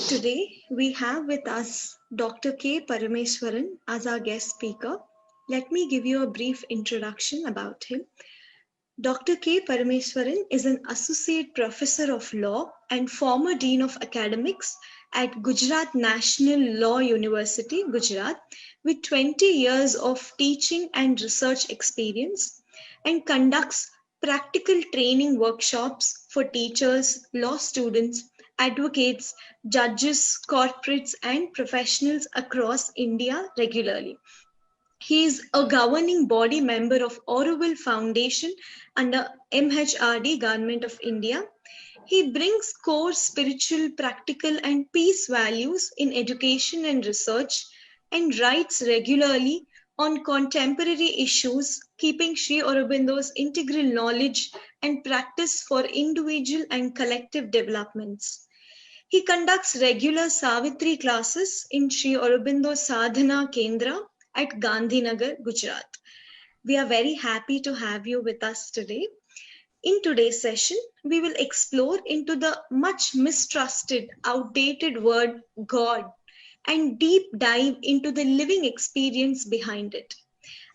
Today, we have with us Dr. K. Parameswaran as our guest speaker. Let me give you a brief introduction about him. Dr. K. Parameswaran is an Associate Professor of Law and former Dean of Academics at Gujarat National Law University, Gujarat, with 20 years of teaching and research experience, and conducts practical training workshops for teachers, law students, advocates, judges, corporates, and professionals across India regularly. He is a governing body member of Auroville Foundation under MHRD, Government of India. He brings core spiritual, practical, and peace values in education and research and writes regularly on contemporary issues, keeping Sri Aurobindo's integral knowledge and practice for individual and collective developments. He conducts regular Savitri classes in Sri Aurobindo Sadhana Kendra at Gandhinagar, Gujarat. We are very happy to have you with us today. In today's session, we will explore into the much mistrusted, outdated word God and deep dive into the living experience behind it.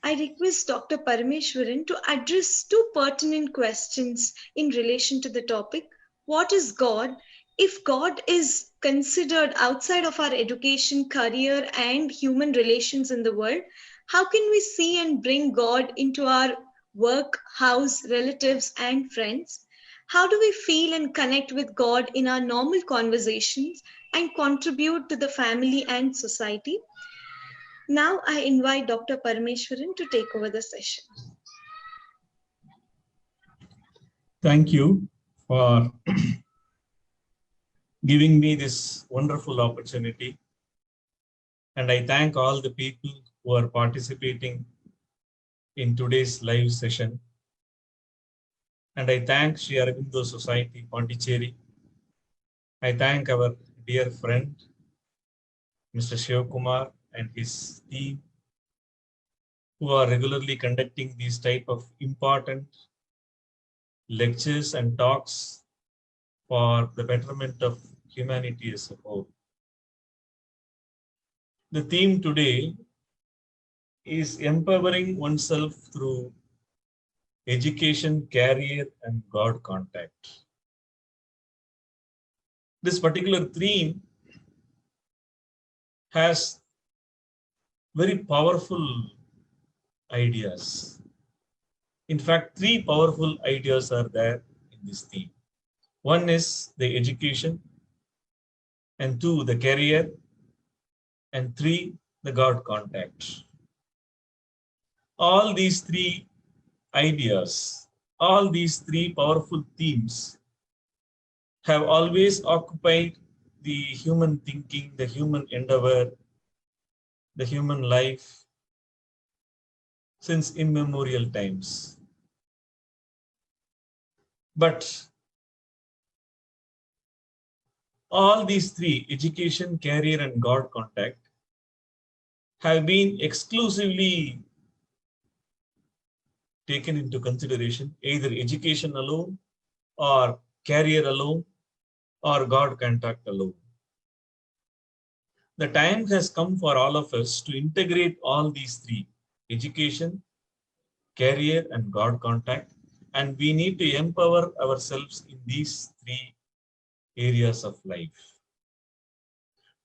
I request Dr. Parameswaran to address two pertinent questions in relation to the topic. What is God? If God is considered outside of our education, career, and human relations in the world, how can we see and bring God into our work, house, relatives, and friends? How do we feel and connect with God in our normal conversations and contribute to the family and society? Now I invite Dr. Parameswaran to take over the session. Thank you for giving me this wonderful opportunity. And I thank all the people who are participating in today's live session. And I thank Sri Aurobindo Society, Pondicherry. I thank our dear friend, Mr. Shiv Kumar and his team, who are regularly conducting these type of important lectures and talks for the betterment of humanity as a whole. The theme today is empowering oneself through education, career, and God contact. This particular theme has very powerful ideas. In fact, three powerful ideas are there in this theme. One is the education, and two, the career, and three, the God contact. All these three ideas, all these three powerful themes have always occupied the human thinking, the human endeavor, the human life since immemorial times. But all these three, education, career, and God contact, have been exclusively taken into consideration, either education alone, or career alone, or God contact alone. The time has come for all of us to integrate all these three, education, career, and God contact, and we need to empower ourselves in these three areas of life.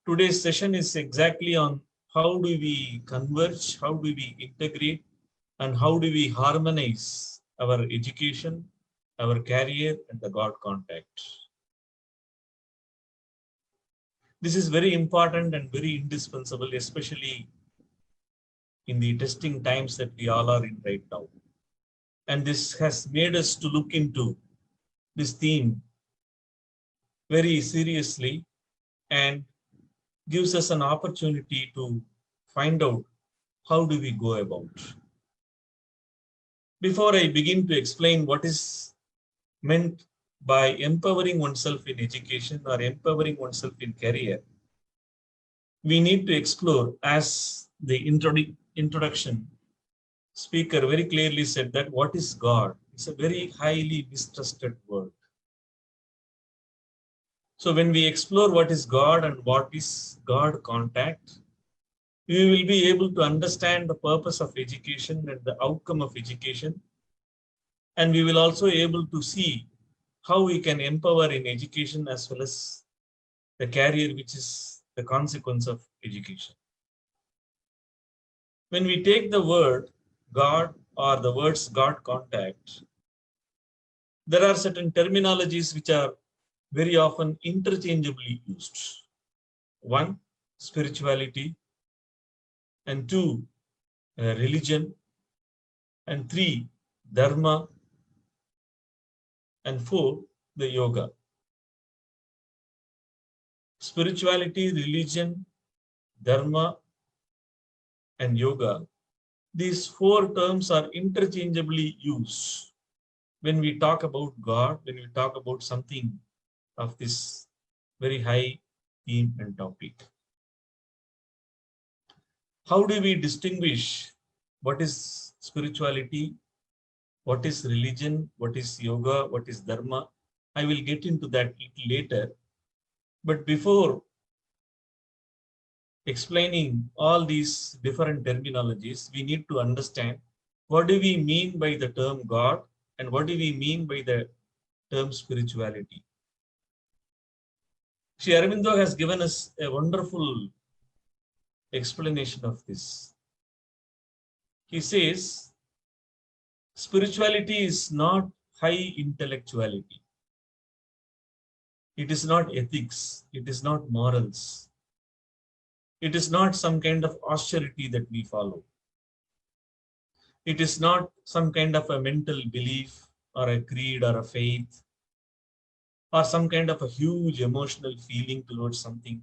Today's session is exactly on how do we converge, how do we integrate, and how do we harmonize our education, our career, and the God contact. This is very important and very indispensable, especially in the testing times that we all are in right now. And this has made us to look into this theme very seriously and gives us an opportunity to find out how do we go about. Before I begin to explain what is meant by empowering oneself in education or empowering oneself in career, we need to explore, as the introduction speaker very clearly said, that what is God? It's a very highly mistrusted word. So when we explore what is God and what is God contact, we will be able to understand the purpose of education and the outcome of education. And we will also able to see how we can empower in education as well as the career, which is the consequence of education. When we take the word God or the words God contact, there are certain terminologies which are very often interchangeably used. One, spirituality, and two, religion, and three, dharma, and four, the yoga. Spirituality, religion, dharma, and yoga. These four terms are interchangeably used when we talk about God, when we talk about something of this very high theme and topic. How do we distinguish what is spirituality, what is religion, what is yoga, what is dharma? I will get into that later. But before explaining all these different terminologies, we need to understand what do we mean by the term God and what do we mean by the term spirituality. Sri Aurobindo has given us a wonderful explanation of this. He says, spirituality is not high intellectuality. It is not ethics. It is not morals. It is not some kind of austerity that we follow. It is not some kind of a mental belief or a creed or a faith or some kind of a huge emotional feeling towards something.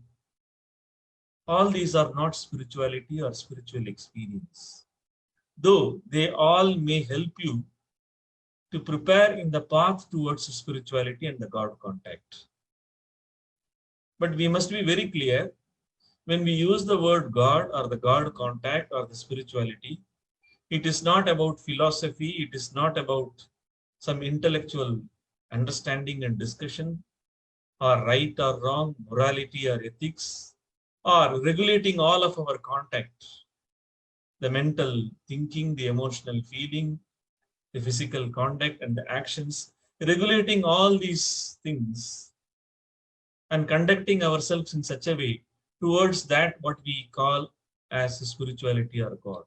All these are not spirituality or spiritual experience, though they all may help you to prepare in the path towards spirituality and the God contact. But we must be very clear, when we use the word God or the God contact or the spirituality, it is not about philosophy, it is not about some intellectual understanding and discussion, or right or wrong, morality or ethics, or regulating all of our contact, the mental thinking, the emotional feeling, the physical contact and the actions, regulating all these things and conducting ourselves in such a way towards that what we call as spirituality or God.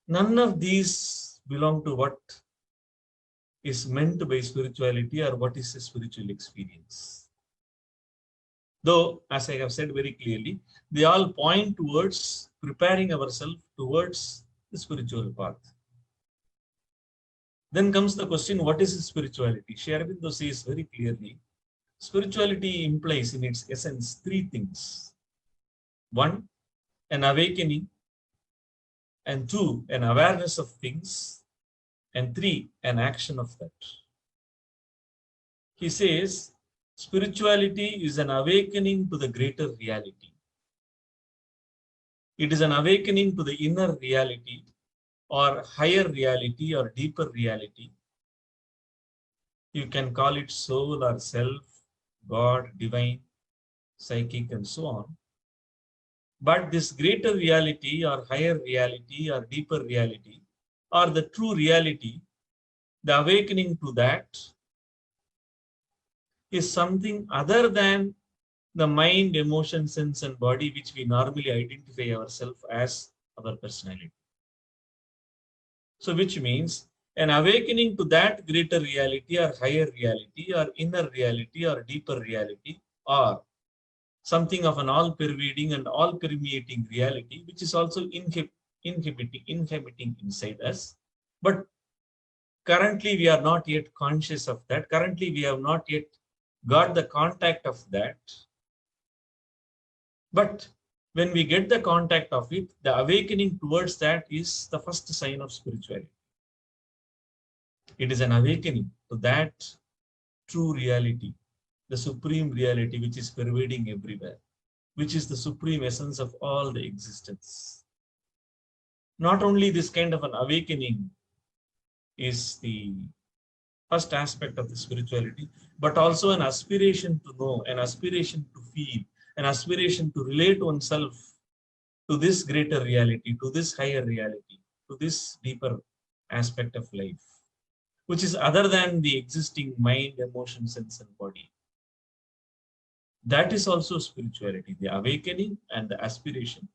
None of these belong to what is meant by spirituality or what is a spiritual experience. Though, as I have said very clearly, they all point towards preparing ourselves towards the spiritual path. Then comes the question, what is spirituality? Sri Aurobindo says very clearly, spirituality implies in its essence three things. One, an awakening, and two, an awareness of things, and three, an action of that. He says, spirituality is an awakening to the greater reality. It is an awakening to the inner reality or higher reality or deeper reality. You can call it soul or self, God, divine, psychic, and so on. But this greater reality or higher reality or deeper reality or the true reality, the awakening to that is something other than the mind, emotion, sense, and body, which we normally identify ourselves as our personality. So which means an awakening to that greater reality or higher reality or inner reality or deeper reality or something of an all-pervading and all-permeating reality, which is also inhabiting inside us. But currently we are not yet conscious of that. Currently we have not yet got the contact of that. But when we get the contact of it, the awakening towards that is the first sign of spirituality. It is an awakening to that true reality, the supreme reality which is pervading everywhere, which is the supreme essence of all the existence. Not only this kind of an awakening is the first aspect of the spirituality, but also an aspiration to know, an aspiration to feel, an aspiration to relate oneself to this greater reality, to this higher reality, to this deeper aspect of life, which is other than the existing mind, emotion, sense, and body. That is also spirituality, the awakening and the aspiration.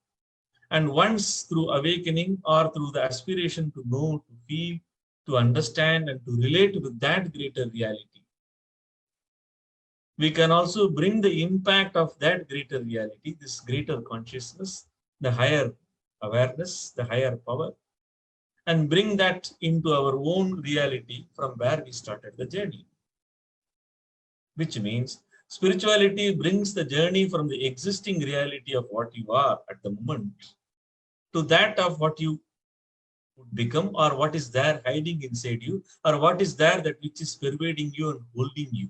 And once through awakening or through the aspiration to know, to feel, to understand, and to relate with that greater reality, we can also bring the impact of that greater reality, this greater consciousness, the higher awareness, the higher power, and bring that into our own reality from where we started the journey. Which means spirituality brings the journey from the existing reality of what you are at the moment to that of what you would become, or what is there hiding inside you, or what is there that which is pervading you and holding you.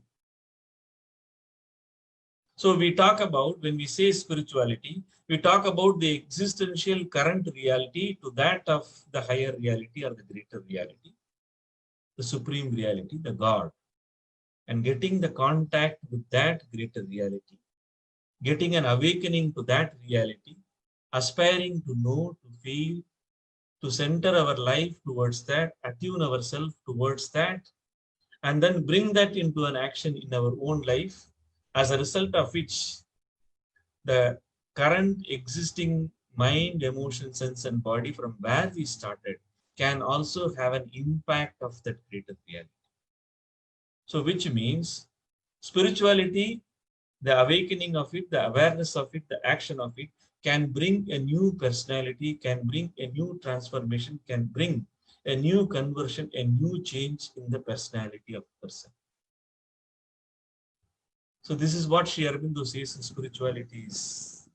So we talk about, when we say spirituality, we talk about the existential current reality to that of the higher reality or the greater reality, the supreme reality, the God, and getting the contact with that greater reality, getting an awakening to that reality, aspiring to know, to feel, to center our life towards that, attune ourselves towards that, and then bring that into an action in our own life, as a result of which the current existing mind, emotion, sense, and body from where we started can also have an impact of that greater reality. So, which means spirituality, the awakening of it, the awareness of it, the action of it can bring a new personality, can bring a new transformation, can bring a new conversion, a new change in the personality of the person. So this is what Sri Aurobindo says in spirituality is.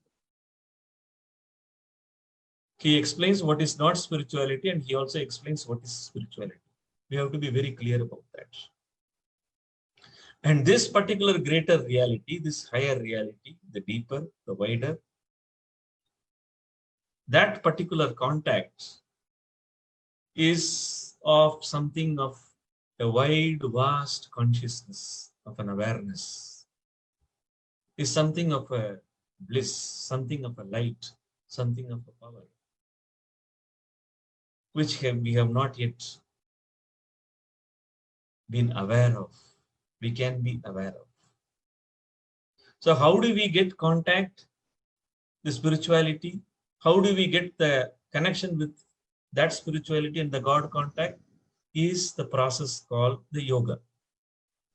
He explains what is not spirituality, and he also explains what is spirituality. We have to be very clear about that. And this particular greater reality, this higher reality, the deeper, the wider, that particular contact is of something of a wide, vast consciousness, of an awareness, is something of a bliss, something of a light, something of a power, which we have not yet been aware of. We can be aware of. So how do we get contact, the spirituality? How do we get the connection with that spirituality and the God contact? Is the process called the yoga.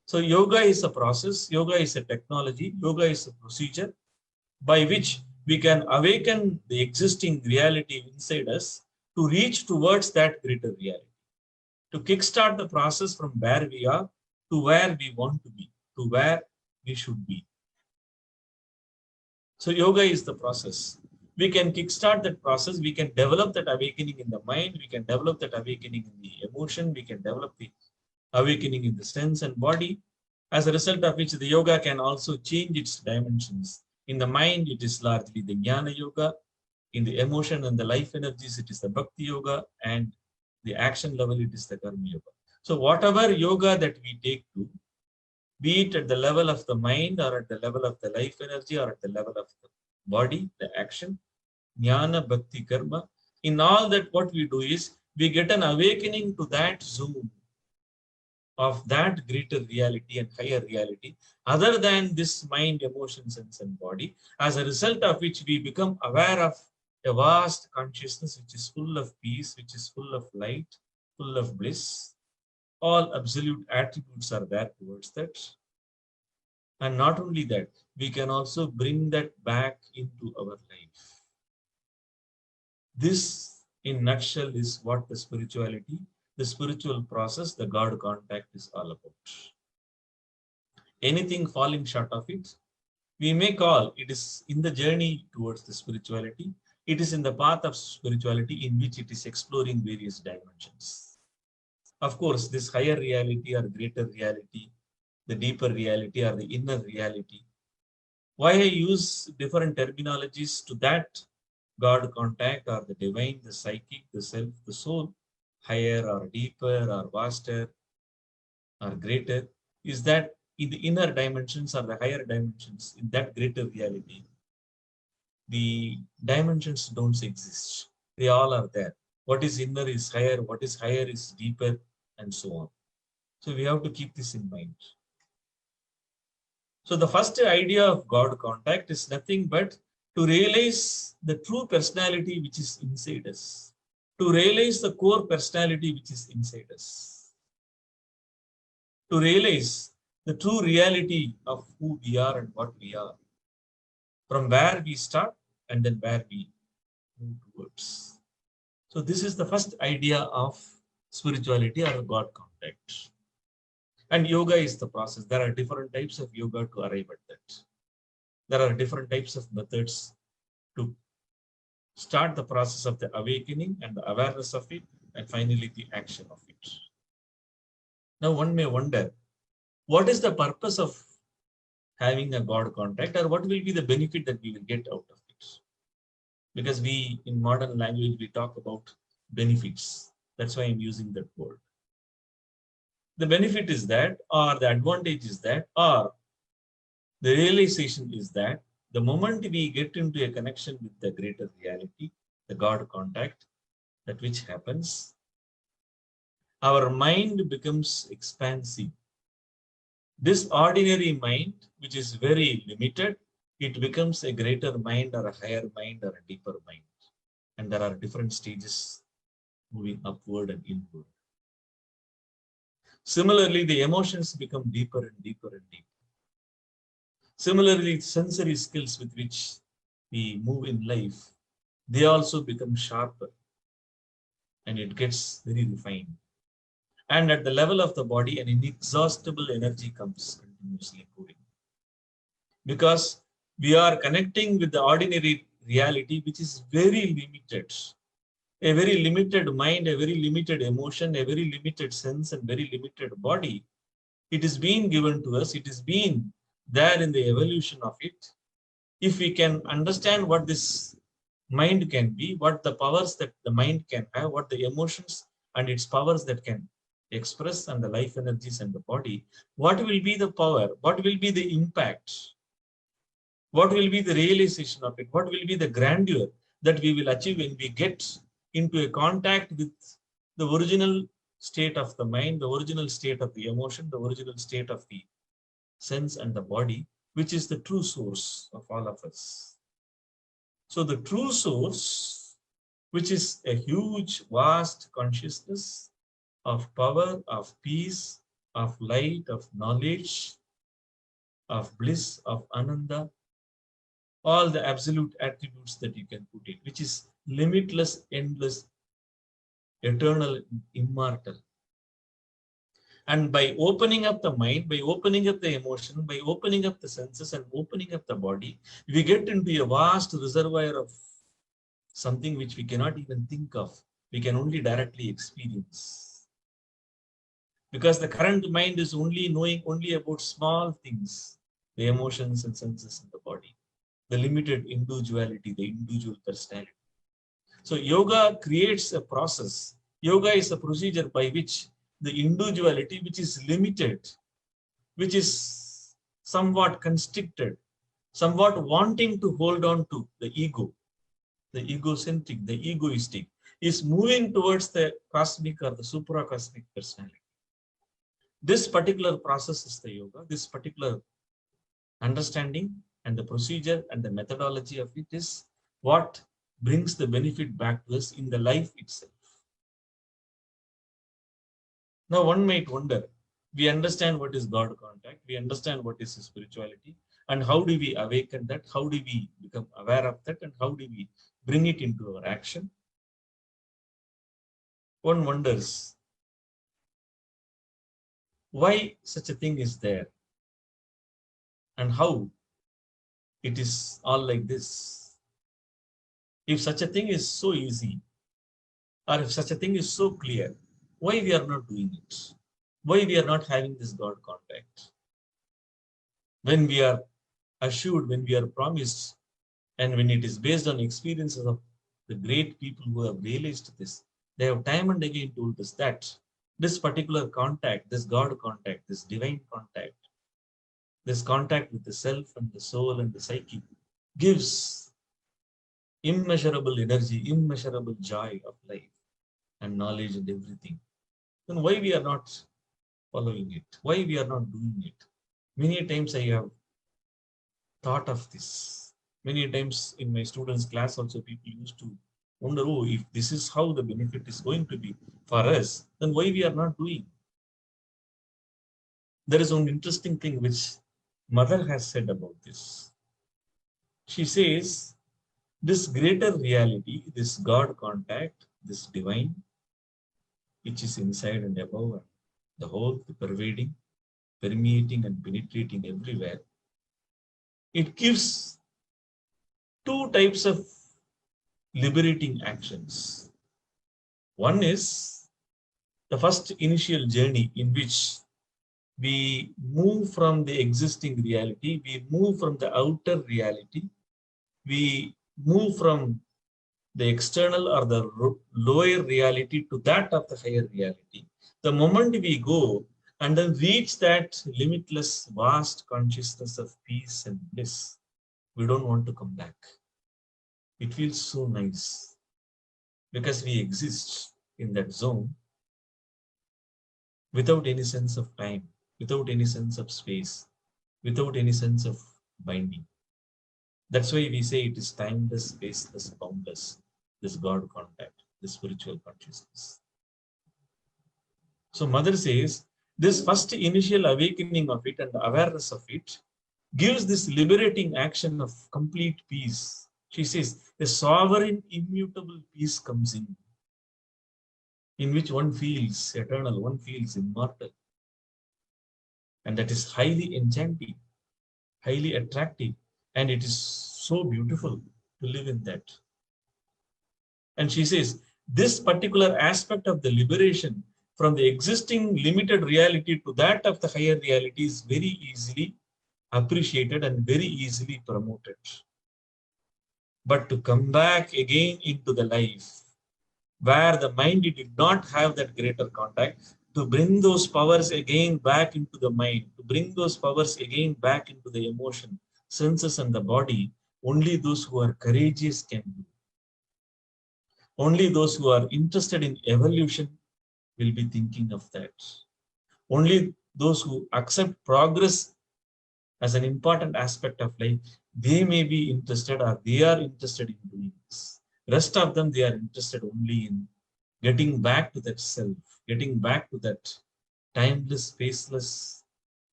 So yoga is a process, yoga is a technology, yoga is a procedure by which we can awaken the existing reality inside us to reach towards that greater reality, to kickstart the process from where we are to where we want to be, to where we should be. So yoga is the process. We can kickstart that process. We can develop that awakening in the mind. We can develop that awakening in the emotion. We can develop the awakening in the sense and body. As a result of which, the yoga can also change its dimensions. In the mind, it is largely the jnana yoga. In the emotion and the life energies, it is the bhakti yoga. And the action level, it is the karma yoga. So whatever yoga that we take to, be it at the level of the mind or at the level of the life energy or at the level of the body, the action, jnana, bhakti, karma, in all that what we do is we get an awakening to that zone of that greater reality and higher reality, other than this mind, emotion, sense, and body, as a result of which we become aware of a vast consciousness which is full of peace, which is full of light, full of bliss. All absolute attributes are there towards that. And not only that, we can also bring that back into our life. This, in nutshell, is what the spirituality, the spiritual process, the God contact is all about. Anything falling short of it, we may call it is in the journey towards the spirituality. It is in the path of spirituality in which it is exploring various dimensions. Of course, this higher reality or greater reality, the deeper reality or the inner reality. Why I use different terminologies to that God contact or the divine, the psychic, the self, the soul, higher or deeper or vaster, or greater is that in the inner dimensions or the higher dimensions, in that greater reality, the dimensions don't exist. They all are there. What is inner is higher, what is higher is deeper, and so on. So we have to keep this in mind. So the first idea of God contact is nothing but to realize the true personality which is inside us, to realize the core personality which is inside us, to realize the true reality of who we are and what we are, from where we start and then where we move towards. So this is the first idea of spirituality or God contact. And yoga is the process. There are different types of yoga to arrive at that. There are different types of methods to start the process of the awakening and the awareness of it, and finally the action of it. Now one may wonder, what is the purpose of having a God contact, or what will be the benefit that we will get out of it? Because we, in modern language, we talk about benefits. That's why I'm using that word. The benefit is that, or the advantage is that, or the realization is that the moment we get into a connection with the greater reality, the God contact, that which happens, our mind becomes expansive. This ordinary mind, which is very limited, it becomes a greater mind or a higher mind or a deeper mind. And there are different stages moving upward and inward. Similarly, the emotions become deeper and deeper and deeper. Similarly, sensory skills with which we move in life, they also become sharper and it gets very refined. And at the level of the body, an inexhaustible energy comes continuously pouring. Because we are connecting with the ordinary reality, which is very limited. A very limited mind, a very limited emotion, a very limited sense, and very limited body. It is being given to us. It is being there in the evolution of it. If we can understand what this mind can be, what the powers that the mind can have, what the emotions and its powers that can express, and the life energies and the body, what will be the power? What will be the impact? What will be the realization of it? What will be the grandeur that we will achieve when we get into a contact with the original state of the mind, the original state of the emotion, the original state of the sense and the body, which is the true source of all of us. So the true source, which is a huge, vast consciousness of power, of peace, of light, of knowledge, of bliss, of ananda, all the absolute attributes that you can put it, which is limitless, endless, eternal, immortal. And by opening up the mind, by opening up the emotion, by opening up the senses and opening up the body, we get into a vast reservoir of something which we cannot even think of. We can only directly experience. Because the current mind is only knowing only about small things, the emotions and senses in the body, the limited individuality, the individual personality. So yoga creates a process. Yoga is a procedure by which the individuality, which is limited, which is somewhat constricted, somewhat wanting to hold on to the ego, the egocentric, the egoistic, is moving towards the cosmic or the supracosmic personality. This particular process is the yoga. This particular understanding and the procedure and the methodology of it is what brings the benefit back to us in the life itself. Now one might wonder, we understand what is God contact, we understand what is spirituality, and how do we awaken that, how do we become aware of that, and how do we bring it into our action? One wonders, why such a thing is there, and how it is all like this. If such a thing is so easy, or if such a thing is so clear, why we are not doing it? Why we are not having this God contact? When we are assured, when we are promised, and when it is based on experiences of the great people who have realized this, they have time and again told us that This particular contact, this God contact, this divine contact, this contact with the self and the soul and the psyche gives immeasurable energy, immeasurable joy of life and knowledge and everything. Then why we are not following it? Why we are not doing it? Many times I have thought of this. Many times in my students' class also people used to wonder, oh, if this is how the benefit is going to be for us, then why we are not doing? There is one interesting thing which Mother has said about this. She says, this greater reality, this God contact, this divine, which is inside and above, the whole, the pervading, permeating and penetrating everywhere, it gives two types of liberating actions. One is the first initial journey in which we move from the existing reality, we move from the outer reality, we move from the external or the lower reality to that of the higher reality. The moment we go and then reach that limitless, vast consciousness of peace and bliss, we don't want to come back. It feels so nice because we exist in that zone without any sense of time, without any sense of space, without any sense of binding. That's why we say it is timeless, spaceless, boundless, this God contact, this spiritual consciousness. So Mother says, this first initial awakening of it and awareness of it gives this liberating action of complete peace. She says, a sovereign, immutable peace comes in which one feels eternal, one feels immortal. And that is highly enchanting, highly attractive, and it is so beautiful to live in that. And she says, this particular aspect of the liberation from the existing limited reality to that of the higher reality is very easily appreciated and very easily promoted. But to come back again into the life where the mind did not have that greater contact, to bring those powers again back into the mind, to bring those powers again back into the emotion, senses and the body, only those who are courageous can do. Only those who are interested in evolution will be thinking of that. Only those who accept progress as an important aspect of life, they may be interested or they are interested in doing this. Rest of them, they are interested only in getting back to that self, getting back to that timeless, faceless,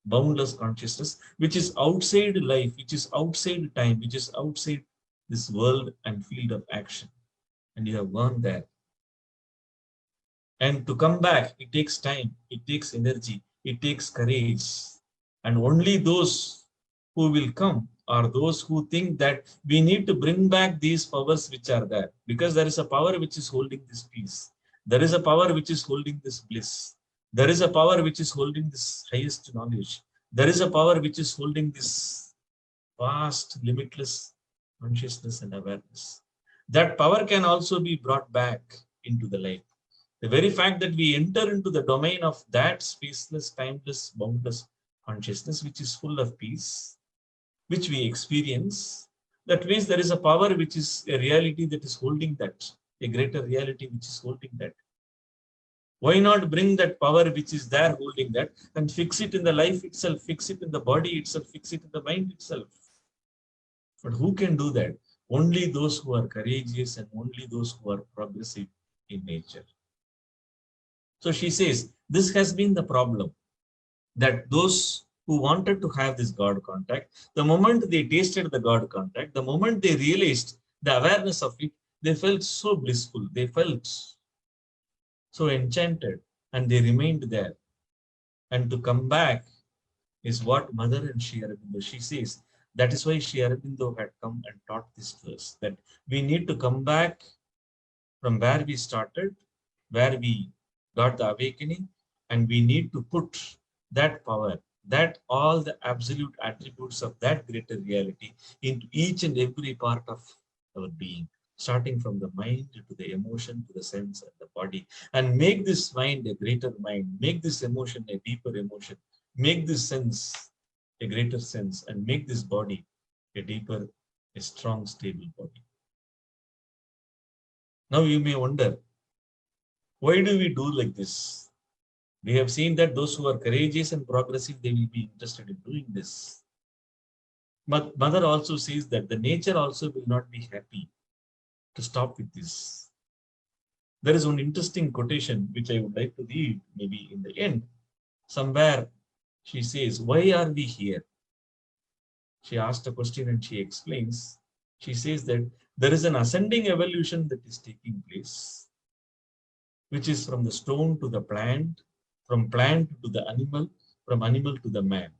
boundless consciousness, which is outside life, which is outside time, which is outside this world and field of action. And you have gone there. And to come back, it takes time, it takes energy, it takes courage. And only those who will come are those who think that we need to bring back these powers which are there. Because there is a power which is holding this peace. There is a power which is holding this bliss. There is a power which is holding this highest knowledge. There is a power which is holding this vast, limitless consciousness and awareness. That power can also be brought back into the life. The very fact that we enter into the domain of that spaceless, timeless, boundless consciousness, which is full of peace, which we experience, that means there is a power which is a reality that is holding that, a greater reality which is holding that. Why not bring that power which is there holding that and fix it in the life itself, fix it in the body itself, fix it in the mind itself? But who can do that? Only those who are courageous and only those who are progressive in nature. So she says, this has been the problem, that those who wanted to have this God contact, the moment they tasted the God contact, the moment they realized the awareness of it, they felt so blissful, they felt so enchanted, and they remained there. And to come back is what Mother and Sri Aurobindo, she says, that is why Sri Aurobindo had come and taught this to us, that we need to come back from where we started, where we got the awakening, and we need to put that power, that all the absolute attributes of that greater reality into each and every part of our being. starting from the mind to the emotion to the sense and the body, and make this mind a greater mind, make this emotion a deeper emotion, make this sense a greater sense, and make this body a deeper, a strong, stable body. Now you may wonder, why do we do like this? We have seen that those who are courageous and progressive, they will be interested in doing this. But Mother also says that the nature also will not be happy to stop with this. There is one interesting quotation which I would like to read maybe in the end. Somewhere she says, why are we here? She asked a question and she explains. She says that there is an ascending evolution that is taking place, which is from the stone to the plant, from plant to the animal, from animal to the man.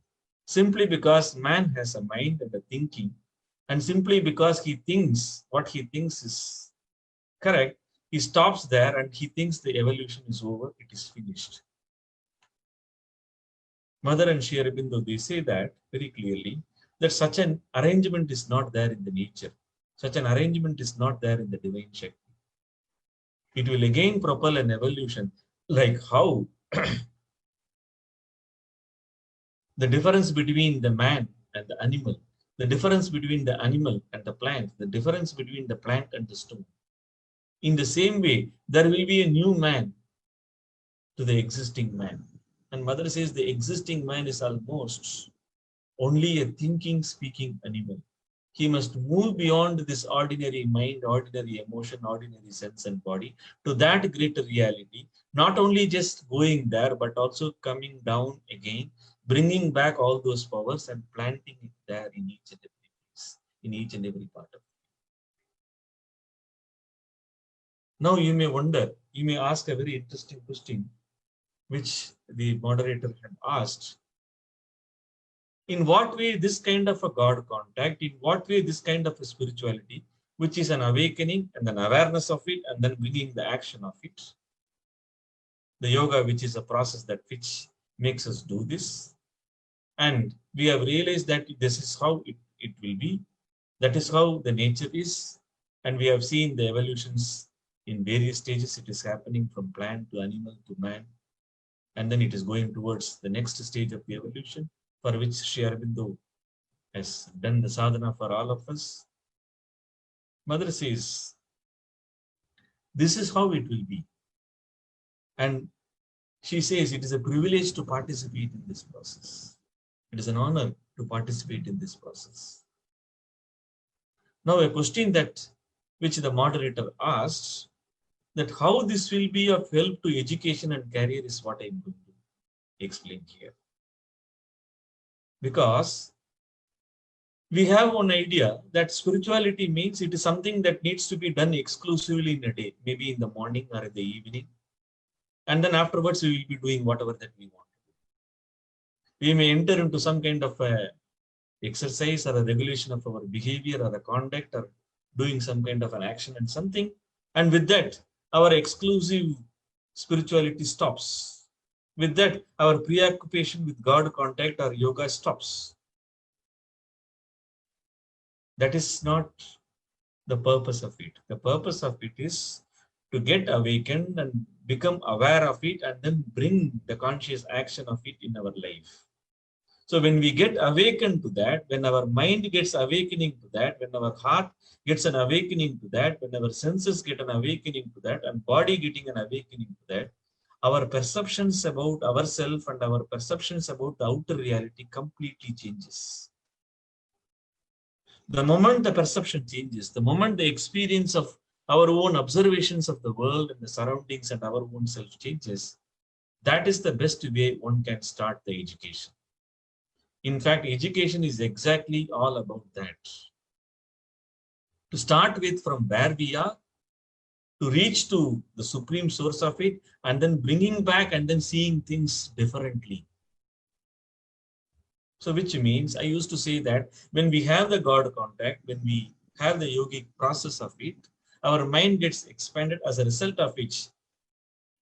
Simply because man has a mind and a thinking, and simply because he thinks what he thinks is correct, he stops there and he thinks the evolution is over, it is finished. Mother and Sri Aurobindo, they say that very clearly, that such an arrangement is not there in the nature. Such an arrangement is not there in the divine Shakti. It will again propel an evolution, like how the difference between the man and the animal, the difference between the animal and the plant, the difference between the plant and the stone. In the same way, there will be a new man to the existing man. And Mother says the existing man is almost only a thinking, speaking animal. He must move beyond this ordinary mind, ordinary emotion, ordinary sense and body to that greater reality, not only just going there, but also coming down again, bringing back all those powers and planting it there in each and every place, in each and every part of it. Now you may wonder, you may ask a very interesting question, which the moderator had asked. In what way this kind of a God contact, in what way this kind of a spirituality, which is an awakening and an awareness of it, and then bringing the action of it. The yoga, which is a process that which makes us do this. And we have realized that this is how it will be. That is how the nature is. And we have seen the evolutions in various stages. It is happening from plant to animal to man. And then it is going towards the next stage of the evolution, for which Sri Aurobindo has done the sadhana for all of us. Mother says, this is how it will be. And she says it is a privilege to participate in this process. It is an honor to participate in this process. Now a question that which the moderator asked, that how this will be of help to education and career is what I am going to explain here. Because we have one idea that spirituality means it is something that needs to be done exclusively in a day, maybe in the morning or in the evening. And then afterwards, we will be doing whatever that we want. We may enter into some kind of a exercise or a regulation of our behavior or a conduct or doing some kind of an action and something. And with that, our exclusive spirituality stops. With that, our preoccupation with God contact or yoga stops. That is not the purpose of it. The purpose of it is to get awakened and become aware of it and then bring the conscious action of it in our life. So when we get awakened to that, when our mind gets awakening to that, when our heart gets an awakening to that, when our senses get an awakening to that, and body getting an awakening to that, our perceptions about ourselves and our perceptions about the outer reality completely changes. The moment the perception changes, the moment the experience of our own observations of the world and the surroundings and our own self changes, that is the best way one can start the education. In fact, education is exactly all about that. To start with from where we are, to reach to the supreme source of it, and then bringing back and then seeing things differently. So which means I used to say that when we have the God contact, when we have the yogic process of it, our mind gets expanded, as a result of which,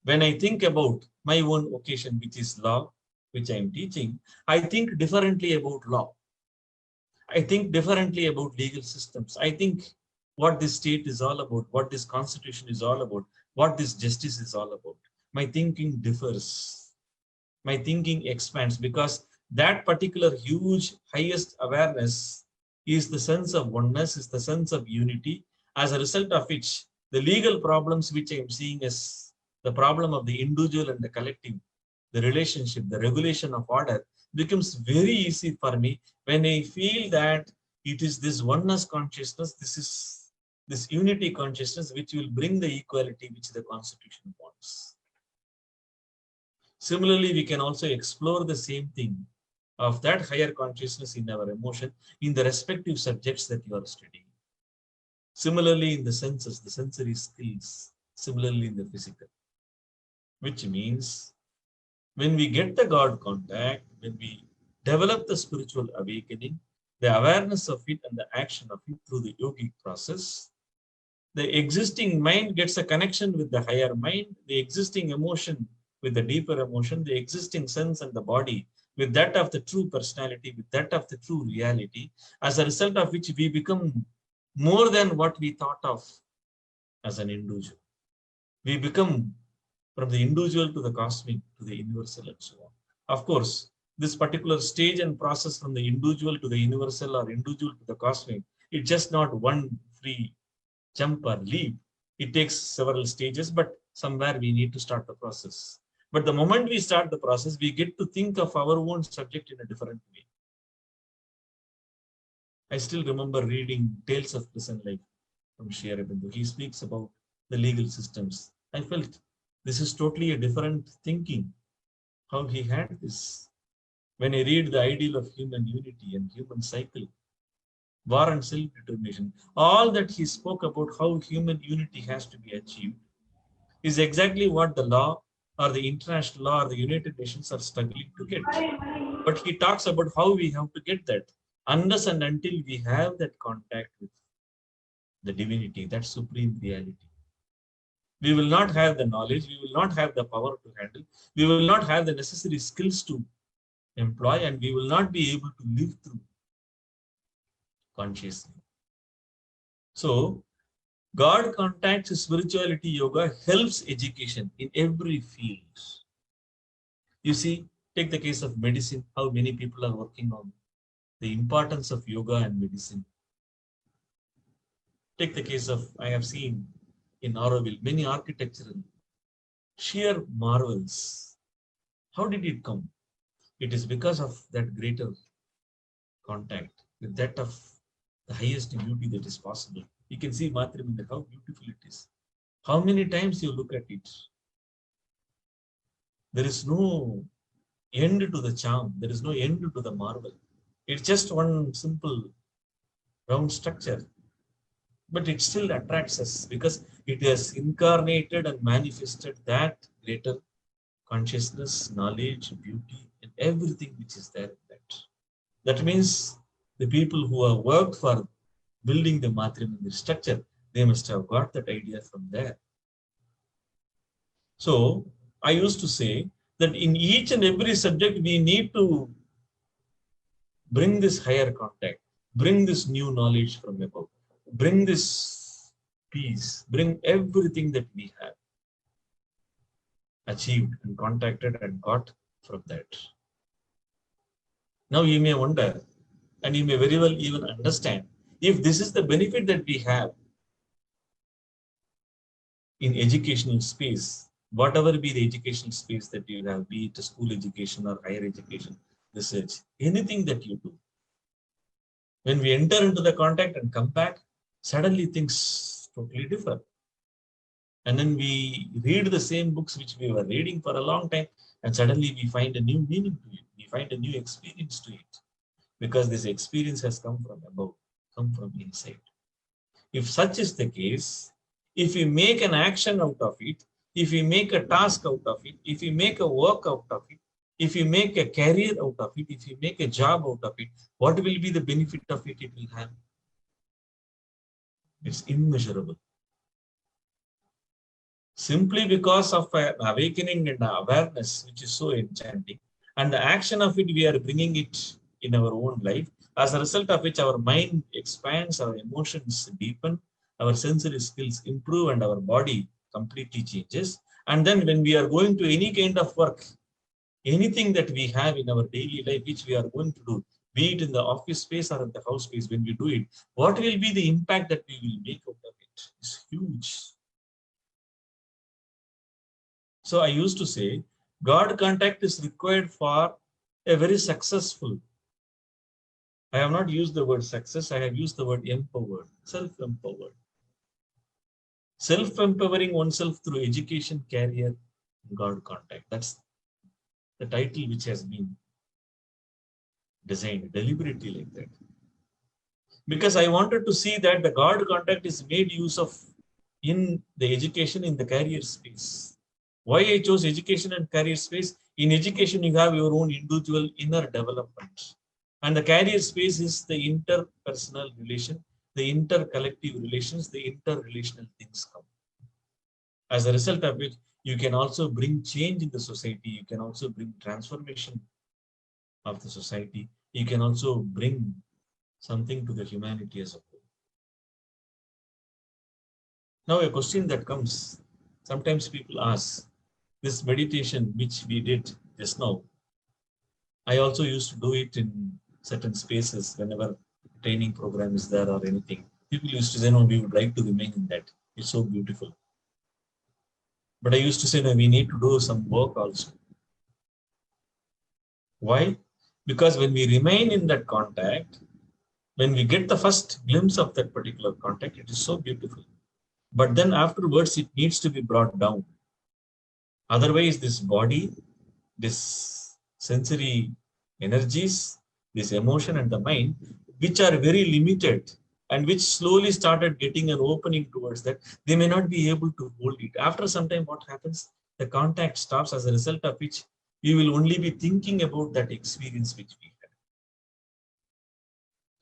when I think about my own vocation, which is law, which I am teaching, I think differently about law. I think differently about legal systems. I think what this state is all about, what this constitution is all about, what this justice is all about. My thinking differs. My thinking expands because that particular huge, highest awareness is the sense of oneness, is the sense of unity, as a result of which the legal problems which I am seeing as the problem of the individual and the collective, the relationship, the regulation of order becomes very easy for me when I feel that it is this oneness consciousness, this unity consciousness which will bring the equality which the constitution wants. Similarly, we can also explore the same thing of that higher consciousness in our emotion in the respective subjects that you are studying. Similarly, in the senses, the sensory skills, similarly in the physical, which means when we get the God contact, when we develop the spiritual awakening, the awareness of it and the action of it through the yogic process, the existing mind gets a connection with the higher mind, the existing emotion with the deeper emotion, the existing sense and the body with that of the true personality, with that of the true reality, as a result of which we become more than what we thought of as an individual. We become from the individual to the cosmic, to the universal and so on. Of course, this particular stage and process from the individual to the universal or individual to the cosmic, it's just not one free jump or leap. It takes several stages, but somewhere we need to start the process. But the moment we start the process, we get to think of our own subject in a different way. I still remember reading Tales of Prison Life from Sri Aurobindo. He speaks about the legal systems. I felt this is totally a different thinking, how he had this. When I read the ideal of human unity and human cycle, war and self-determination, all that he spoke about how human unity has to be achieved is exactly what the law or the international law or the United Nations are struggling to get. But he talks about how we have to get that unless and until we have that contact with the divinity, that supreme reality. We will not have the knowledge, we will not have the power to handle, we will not have the necessary skills to employ, and we will not be able to live through consciously. So, God contacts spirituality yoga helps education in every field. You see, take the case of medicine, how many people are working on the importance of yoga and medicine. Take the case of, I have seen in Auroville, many architectural sheer marvels. How did it come? It is because of that greater contact with that of the highest beauty that is possible. You can see Matrimandira, how beautiful it is. How many times you look at it, there is no end to the charm, there is no end to the marvel. It's just one simple round structure, but it still attracts us because it has incarnated and manifested that greater consciousness, knowledge, beauty, and everything which is there in that. That means the people who have worked for building the Matrimandira structure, they must have got that idea from there. So I used to say that in each and every subject, we need to bring this higher contact, bring this new knowledge from above, bring this peace, bring everything that we have achieved and contacted and got from that. Now you may wonder, and you may very well even understand, if this is the benefit that we have in educational space, whatever be the educational space that you have, be it a school education or higher education, research, anything that you do, when we enter into the contact and come back, suddenly things totally differ. And then we read the same books which we were reading for a long time, and suddenly we find a new meaning to it. We find a new experience to it, because this experience has come from above, come from inside. If such is the case, if we make an action out of it, if we make a task out of it, if we make a work out of it, if we make a career out of it, if we make a job out of it, what will be the benefit of it will have? It's immeasurable. Simply because of an awakening and awareness, which is so enchanting, and the action of it, we are bringing it in our own life, as a result of which our mind expands, our emotions deepen, our sensory skills improve and our body completely changes. And then when we are going to any kind of work, anything that we have in our daily life, which we are going to do, be it in the office space or in the house space, when we do it, what will be the impact that we will make out of it? It's huge. So I used to say, God contact is required for a very successful. I have not used the word success, I have used the word empowered, self-empowered. Self-empowering oneself through education, career, God contact. That's the title which has been designed deliberately like that. Because I wanted to see that the God contact is made use of in the education, in the career space. Why I chose education and career space? In education, you have your own individual inner development. And the career space is the interpersonal relation, the intercollective relations, the interrelational things come. As a result of which, you can also bring change in the society. You can also bring transformation of the society. You can also bring something to the humanity as a whole. Now, a question that comes, sometimes people ask, this meditation which we did just now, I also used to do it in certain spaces whenever training program is there or anything. People used to say, no, we would like to remain in that. It's so beautiful. But I used to say, no, we need to do some work also. Why? Because when we remain in that contact, when we get the first glimpse of that particular contact, it is so beautiful. But then afterwards, it needs to be brought down. Otherwise, this body, this sensory energies, this emotion and the mind, which are very limited and which slowly started getting an opening towards that, they may not be able to hold it. After some time, what happens? The contact stops, as a result of which we will only be thinking about that experience which we had.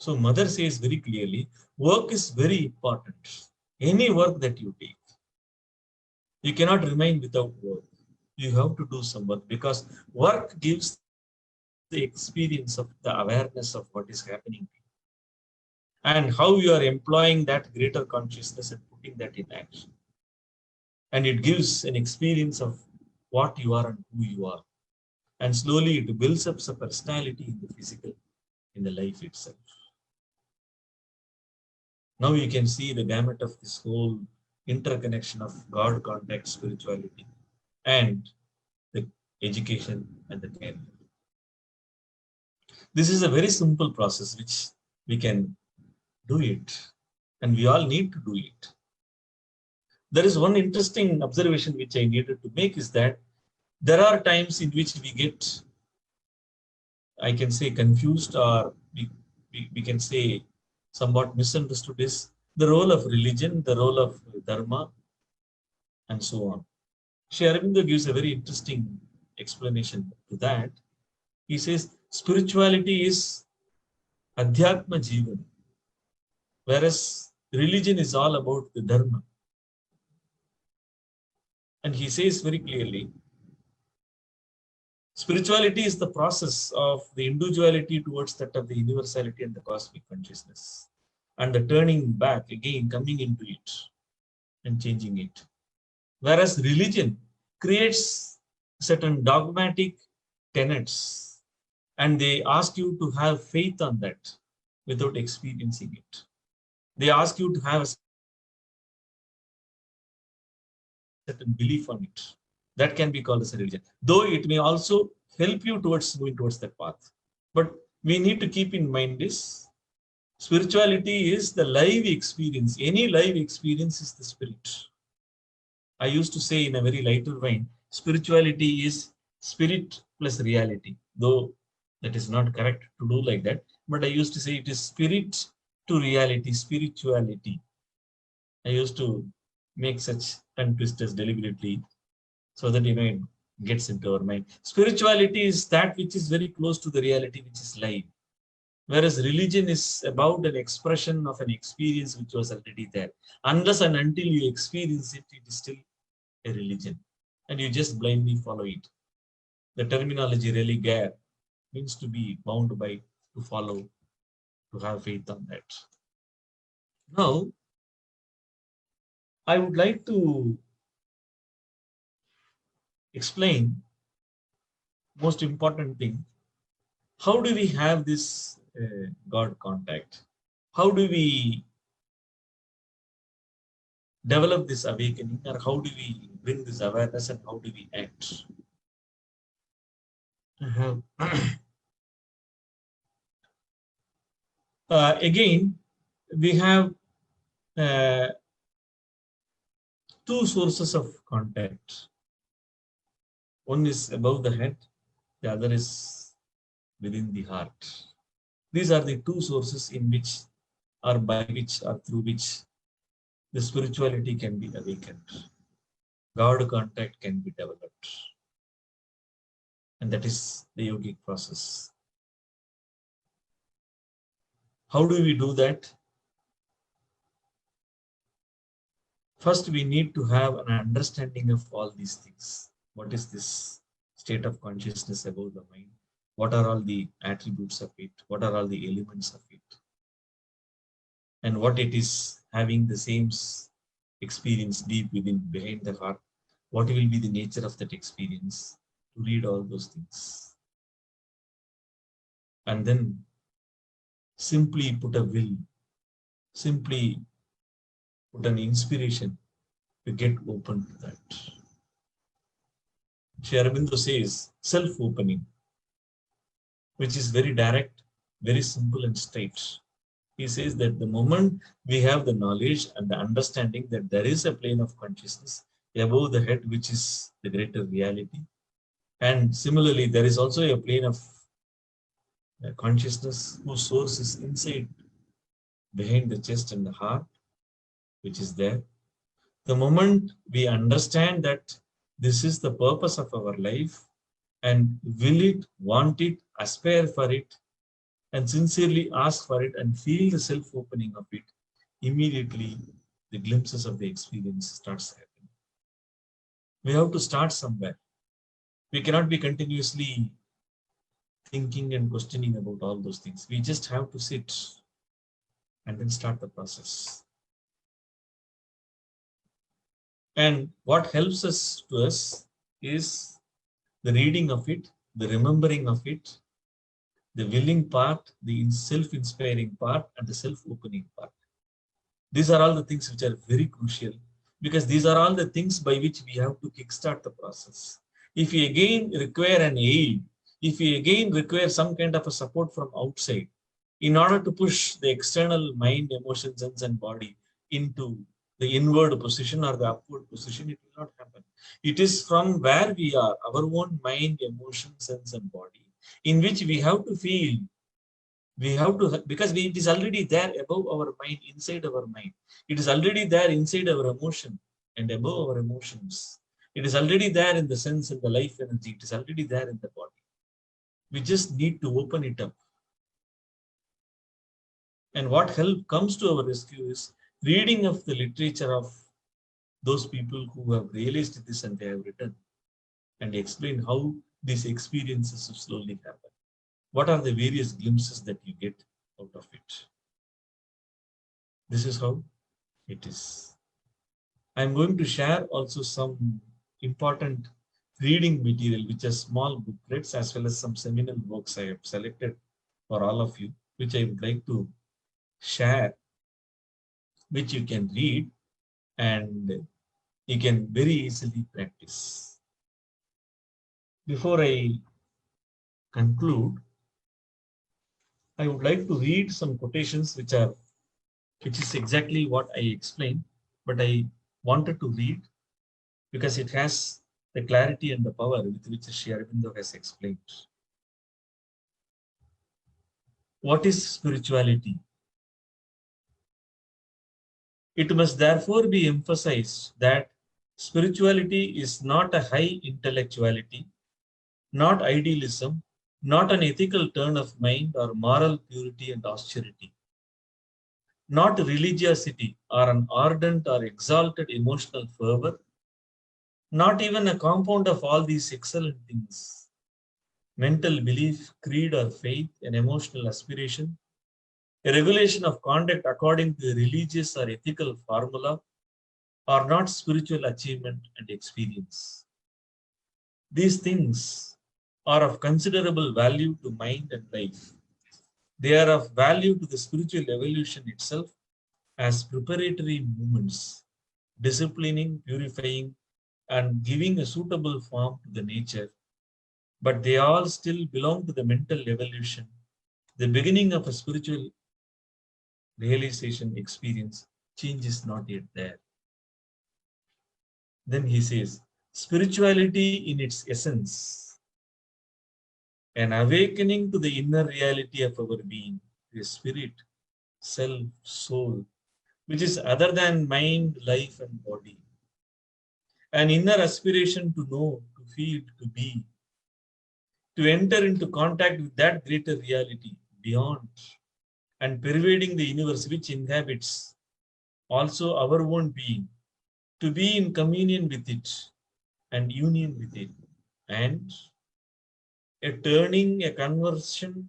So Mother says very clearly, work is very important. Any work that you take, you cannot remain without work. You have to do some work, because work gives the experience of the awareness of what is happening and how you are employing that greater consciousness and putting that in action. And it gives an experience of what you are and who you are. And slowly it builds up some personality in the physical, in the life itself. Now you can see the gamut of this whole interconnection of God contact, spirituality, and the education and the care. This is a very simple process which we can do it, and we all need to do it. There is one interesting observation which I needed to make, is that there are times in which we get, I can say, confused, or we can say somewhat misunderstood, is the role of religion, the role of dharma, and so on. Sri Aurobindo gives a very interesting explanation to that. He says spirituality is adhyatma jivan, whereas religion is all about the dharma. And he says very clearly, spirituality is the process of the individuality towards that of the universality and the cosmic consciousness, and the turning back again, coming into it and changing it. Whereas religion creates certain dogmatic tenets, and they ask you to have faith on that without experiencing it. They ask you to have a certain belief on it. That can be called as a religion, though it may also help you towards moving towards that path. But we need to keep in mind this: spirituality is the live experience. Any live experience is the spirit. I used to say in a very lighter vein, spirituality is spirit plus reality, though that is not correct to do like that. But I used to say it is spirit to reality, spirituality. I used to make such tongue twisters deliberately so that it gets into our mind. Spirituality is that which is very close to the reality, which is live. Whereas religion is about an expression of an experience which was already there. Unless and until you experience it, it is still a religion, and you just blindly follow it. The terminology religare means to be bound by, to follow, to have faith on that. Now, I would like to explain most important thing. How do we have this God contact? How do we develop this awakening, or how do we bring this awareness, and how do we act? I have again, we have uh, two sources of contact. One is above the head, the other is within the heart. These are the two sources in which, or by which, or through which the spirituality can be awakened. God contact can be developed. And that is the yogic process. How do we do that? First, we need to have an understanding of all these things. What is this state of consciousness above the mind? What are all the attributes of it? What are all the elements of it? And what it is having the same experience deep within, behind the heart. What will be the nature of that experience? To read all those things. And then simply put a will, simply put an inspiration to get open to that. Sri Aurobindo says self-opening, which is very direct, very simple and straight. He says that the moment we have the knowledge and the understanding that there is a plane of consciousness above the head, which is the greater reality. And similarly, there is also a plane of consciousness whose source is inside, behind the chest and the heart, which is there. The moment we understand that this is the purpose of our life and will it, want it, aspire for it, and sincerely ask for it and feel the self-opening of it, immediately the glimpses of the experience starts happening. We have to start somewhere. We cannot be continuously thinking and questioning about all those things. We just have to sit and then start the process. And what helps us is the reading of it, the remembering of it, the willing part, the self-inspiring part, and the self-opening part. These are all the things which are very crucial, because these are all the things by which we have to kickstart the process. If we again require an aid, if we again require some kind of a support from outside, in order to push the external mind, emotion, sense, and body into the inward position or the upward position, it will not happen. It is from where we are, our own mind, emotion, sense, and body, in which we have to feel. We have to, because it is already there above our mind, inside our mind. It is already there inside our emotion and above our emotions. It is already there in the sense and the life energy. It is already there in the body. We just need to open it up. And what help comes to our rescue is reading of the literature of those people who have realized this and they have written and explain how these experiences slowly happen. What are the various glimpses that you get out of it? This is how it is. I'm going to share also some important reading material, which are small booklets as well as some seminal works I have selected for all of you, which I would like to share, which you can read and you can very easily practice. Before I conclude, I would like to read some quotations which is exactly what I explained, but I wanted to read because it has the clarity and the power with which Sri Aurobindo has explained. What is spirituality? It must therefore be emphasized that spirituality is not a high intellectuality, not idealism, not an ethical turn of mind or moral purity and austerity, not religiosity or an ardent or exalted emotional fervor, not even a compound of all these excellent things: mental belief, creed or faith, an emotional aspiration, a regulation of conduct according to a religious or ethical formula, are not spiritual achievement and experience. These things are of considerable value to mind and life. They are of value to the spiritual evolution itself as preparatory movements, disciplining, purifying, and giving a suitable form to the nature. But they all still belong to the mental evolution, the beginning of a spiritual realization experience. Change is not yet there. Then he says, spirituality in its essence, an awakening to the inner reality of our being, the spirit, self, soul, which is other than mind, life, and body. An inner aspiration to know, to feel, to be, to enter into contact with that greater reality beyond and pervading the universe which inhabits also our own being, to be in communion with it and union with it, and a turning, a conversion,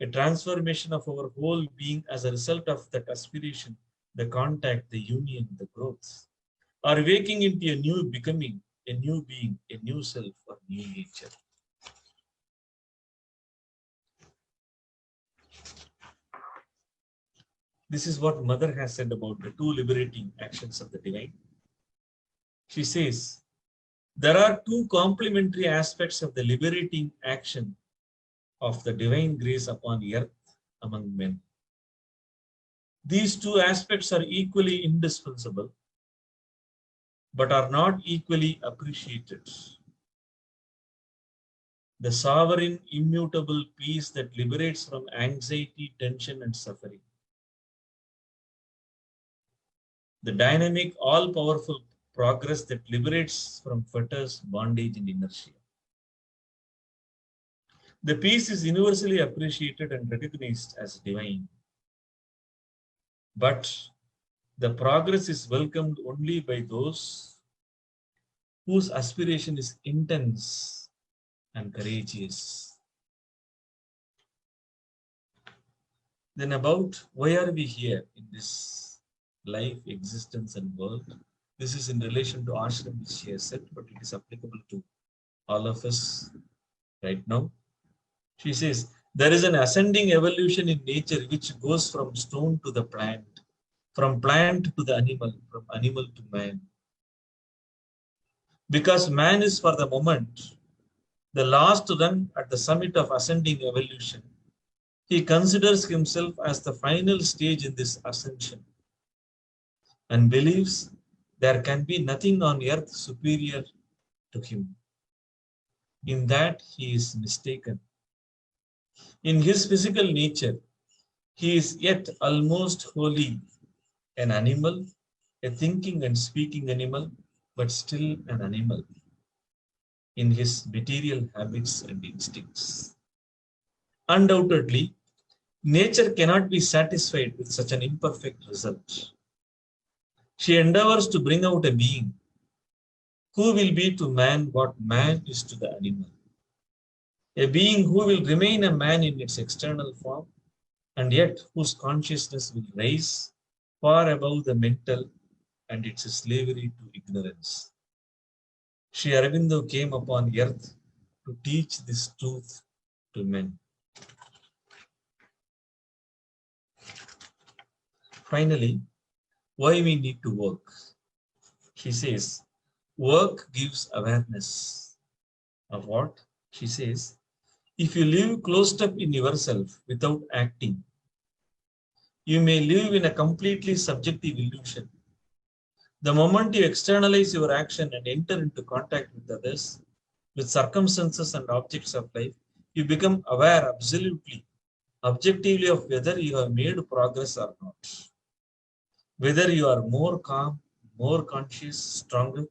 a transformation of our whole being as a result of that aspiration, the contact, the union, the growth, or waking into a new becoming, a new being, a new self, or new nature. This is what Mother has said about the two liberating actions of the divine. She says, there are two complementary aspects of the liberating action of the divine grace upon earth among men. These two aspects are equally indispensable, but are not equally appreciated. The sovereign, immutable peace that liberates from anxiety, tension, and suffering. The dynamic, all-powerful progress that liberates from fetters, bondage, and inertia. The peace is universally appreciated and recognized as divine. But the progress is welcomed only by those whose aspiration is intense and courageous. Then about why are we here in this life, existence, and world? This is in relation to ashram which she has said, but it is applicable to all of us right now. She says, there is an ascending evolution in nature which goes from stone to the plant, from plant to the animal, from animal to man. Because man is for the moment the last run at the summit of ascending evolution, he considers himself as the final stage in this ascension and believes there can be nothing on earth superior to him. In that he is mistaken. In his physical nature, he is yet almost wholly an animal, a thinking and speaking animal, but still an animal in his material habits and instincts. Undoubtedly, nature cannot be satisfied with such an imperfect result. She endeavors to bring out a being who will be to man what man is to the animal. A being who will remain a man in its external form, and yet whose consciousness will rise far above the mental and its slavery to ignorance. Sri Aurobindo came upon earth to teach this truth to men. Finally, why we need to work? She says, work gives awareness of what? She says, if you live closed up in yourself without acting, you may live in a completely subjective illusion. The moment you externalize your action and enter into contact with others, with circumstances and objects of life, you become aware absolutely, objectively of whether you have made progress or not. Whether you are more calm, more conscious, stronger,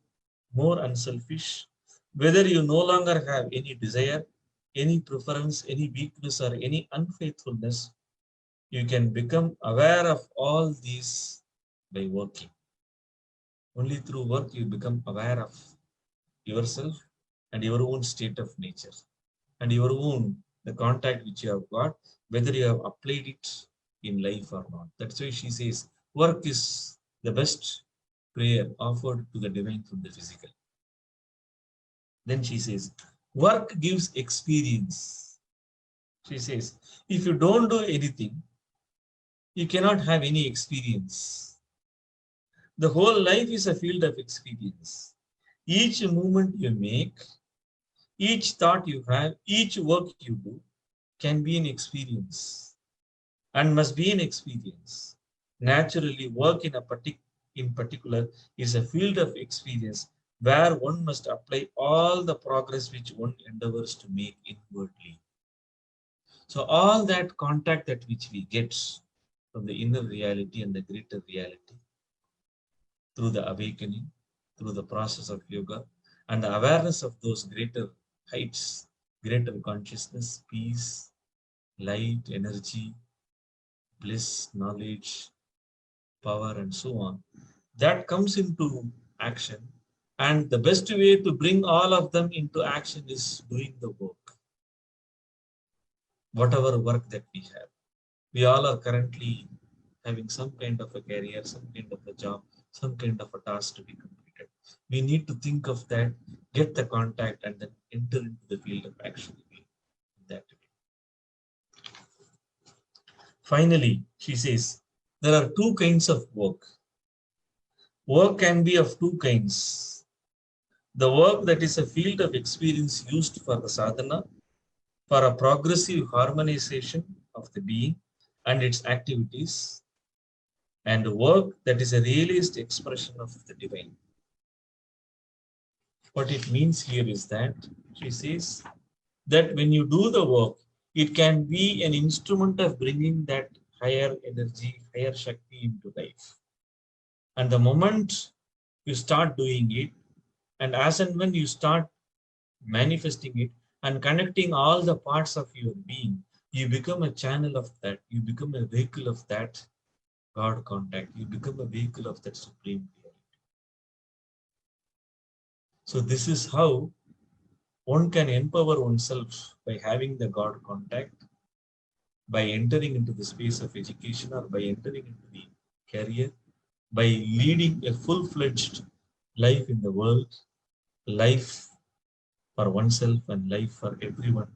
more unselfish, whether you no longer have any desire, any preference, any weakness, or any unfaithfulness, you can become aware of all these by working. Only through work you become aware of yourself and your own state of nature and your own, the contact which you have got, whether you have applied it in life or not. That's why she says, work is the best prayer offered to the divine from the physical. Then she says, work gives experience. She says, if you don't do anything, you cannot have any experience. The whole life is a field of experience. Each movement you make, each thought you have, each work you do can be an experience and must be an experience. Naturally, work in particular is a field of experience where one must apply all the progress which one endeavors to make inwardly. So all that contact that which we get from the inner reality and the greater reality through the awakening, through the process of yoga, and the awareness of those greater heights, greater consciousness, peace, light, energy, bliss, knowledge, power, and so on, that comes into action. And the best way to bring all of them into action is doing the work, whatever work that we have. We all are currently having some kind of a career, some kind of a job, some kind of a task to be completed. We need to think of that, get the contact, and then enter into the field of action in that way. Finally, she says, there are two kinds of work. Work can be of two kinds. The work that is a field of experience used for the sadhana, for a progressive harmonization of the being and its activities, and work that is a realist expression of the divine. What it means here is that she says that when you do the work, it can be an instrument of bringing that higher energy, higher Shakti into life. And the moment you start doing it, and as and when you start manifesting it and connecting all the parts of your being, you become a channel of that, you become a vehicle of that God contact, you become a vehicle of that supreme reality. So this is how one can empower oneself by having the God contact, by entering into the space of education or by entering into the career, by leading a full-fledged life in the world, life for oneself and life for everyone,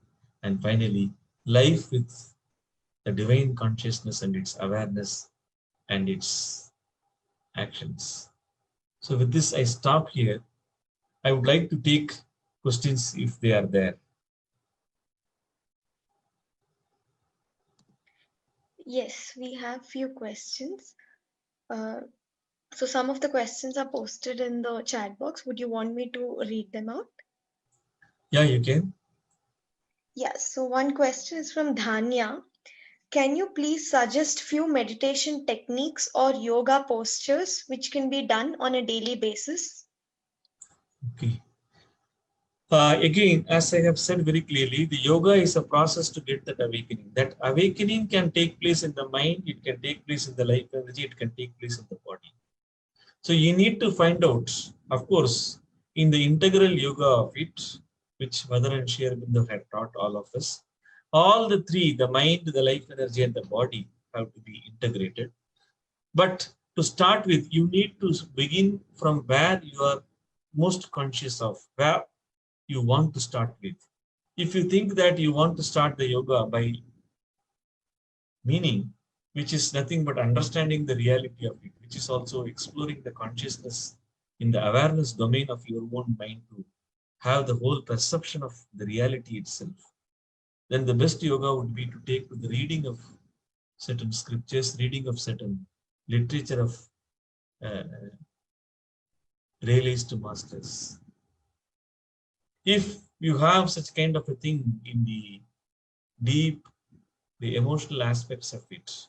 and finally, life with the divine consciousness and its awareness and its actions. So with this, I stop here. I would like to take questions if they are there. Yes, we have few questions. So some of the questions are posted in the chat box. Would you want me to read them out? Yeah, you can. Yes. So one question is from Dhanya. Can you please suggest few meditation techniques or yoga postures which can be done on a daily basis? Okay. Again, as I have said very clearly, the yoga is a process to get that awakening. That awakening can take place in the mind, it can take place in the life energy, it can take place in the body. So you need to find out, of course, in the integral yoga of it, which Mother and Sri Aurobindo had taught all of us, all the three, the mind, the life energy, and the body have to be integrated. But to start with, you need to begin from where you are most conscious of, where you want to start with. If you think that you want to start the yoga by meaning, which is nothing but understanding the reality of it, which is also exploring the consciousness in the awareness domain of your own mind to have the whole perception of the reality itself, then the best yoga would be to take to the reading of certain scriptures, reading of certain literature of uh, realized masters. If you have such kind of a thing in the deep, the emotional aspects of it,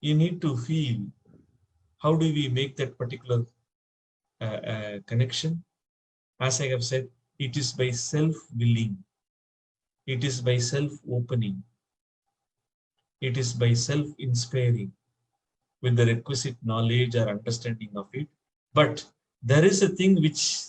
you need to feel how do we make that particular connection. As I have said, it is by self-willing, it is by self-opening, it is by self-inspiring with the requisite knowledge or understanding of it. But there is a thing which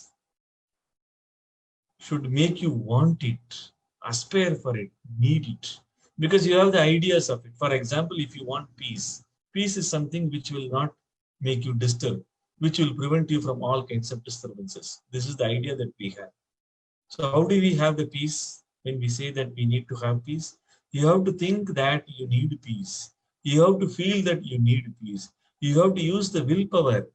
should make you want it, aspire for it, need it, because you have the ideas of it. For example, if you want peace, peace is something which will not make you disturbed, which will prevent you from all kinds of disturbances. This is the idea that we have. So how do we have the peace? When we say that we need to have peace, you have to think that you need peace. You have to feel that you need peace. You have to use the willpower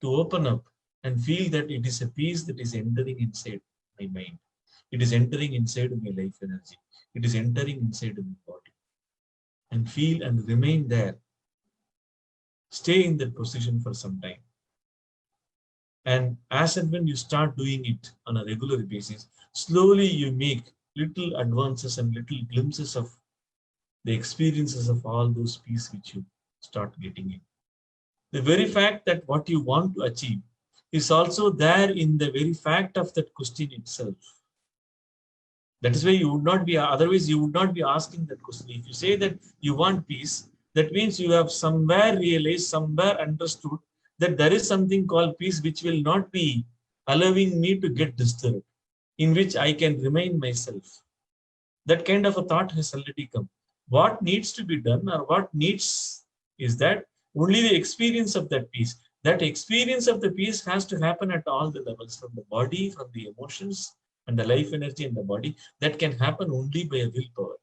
to open up and feel that it is a peace that is entering inside my mind. It is entering inside my life energy. It is entering inside my body. And feel and remain there. Stay in that position for some time. And as and when you start doing it on a regular basis, slowly you make little advances and little glimpses of the experiences of all those peace which you start getting in. The very fact that what you want to achieve is also there in the very fact of that question itself. That is why you would not be, otherwise you would not be asking that question. If you say that you want peace, that means you have somewhere realized, somewhere understood that there is something called peace which will not be allowing me to get disturbed, in which I can remain myself. That kind of a thought has already come. What needs to be done, or what needs, is that only the experience of that peace. That experience of the peace has to happen at all the levels, from the body, from the emotions, and the life energy in the body. That can happen only by a willpower.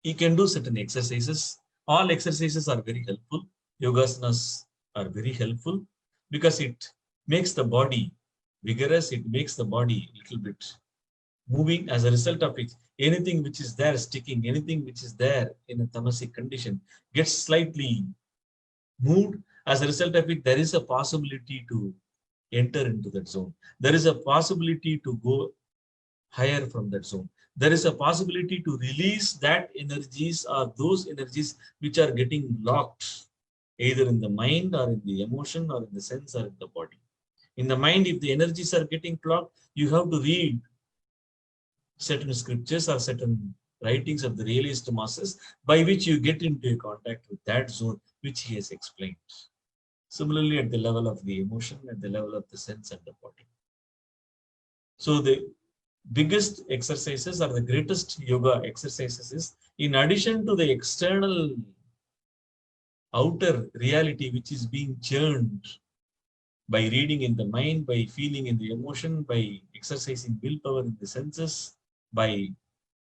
You can do certain exercises. All exercises are very helpful. Yogasanas are very helpful because it makes the body vigorous. It makes the body a little bit moving. As a result of it, anything which is there sticking, anything which is there in a tamasic condition gets slightly moved. As a result of it, there is a possibility to enter into that zone. There is a possibility to go higher from that zone. There is a possibility to release that energies, or those energies which are getting locked either in the mind or in the emotion or in the sense or in the body. In the mind, if the energies are getting clogged, you have to read certain scriptures or certain writings of the realist masses by which you get into contact with that zone which he has explained. Similarly, at the level of the emotion, at the level of the sense and the body. So the biggest exercises, or the greatest yoga exercises, is in addition to the external outer reality which is being churned by reading in the mind, by feeling in the emotion, by exercising willpower in the senses, by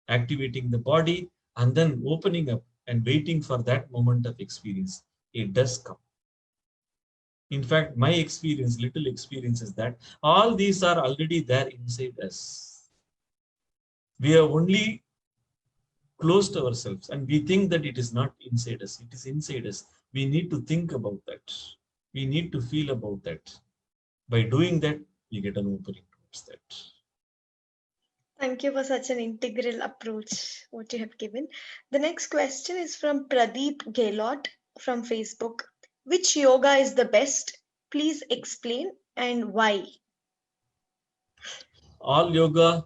activating the body, and then opening up and waiting for that moment of experience. It does come. In fact, my experience, little experience, is that all these are already there inside us. We have only closed ourselves and we think that it is not inside us. It is inside us. We need to think about that. We need to feel about that. By doing that, we get an opening towards that. Thank you for such an integral approach, what you have given. The next question is from Pradeep Gaylot from Facebook. Which yoga is the best? Please explain and why. All yoga,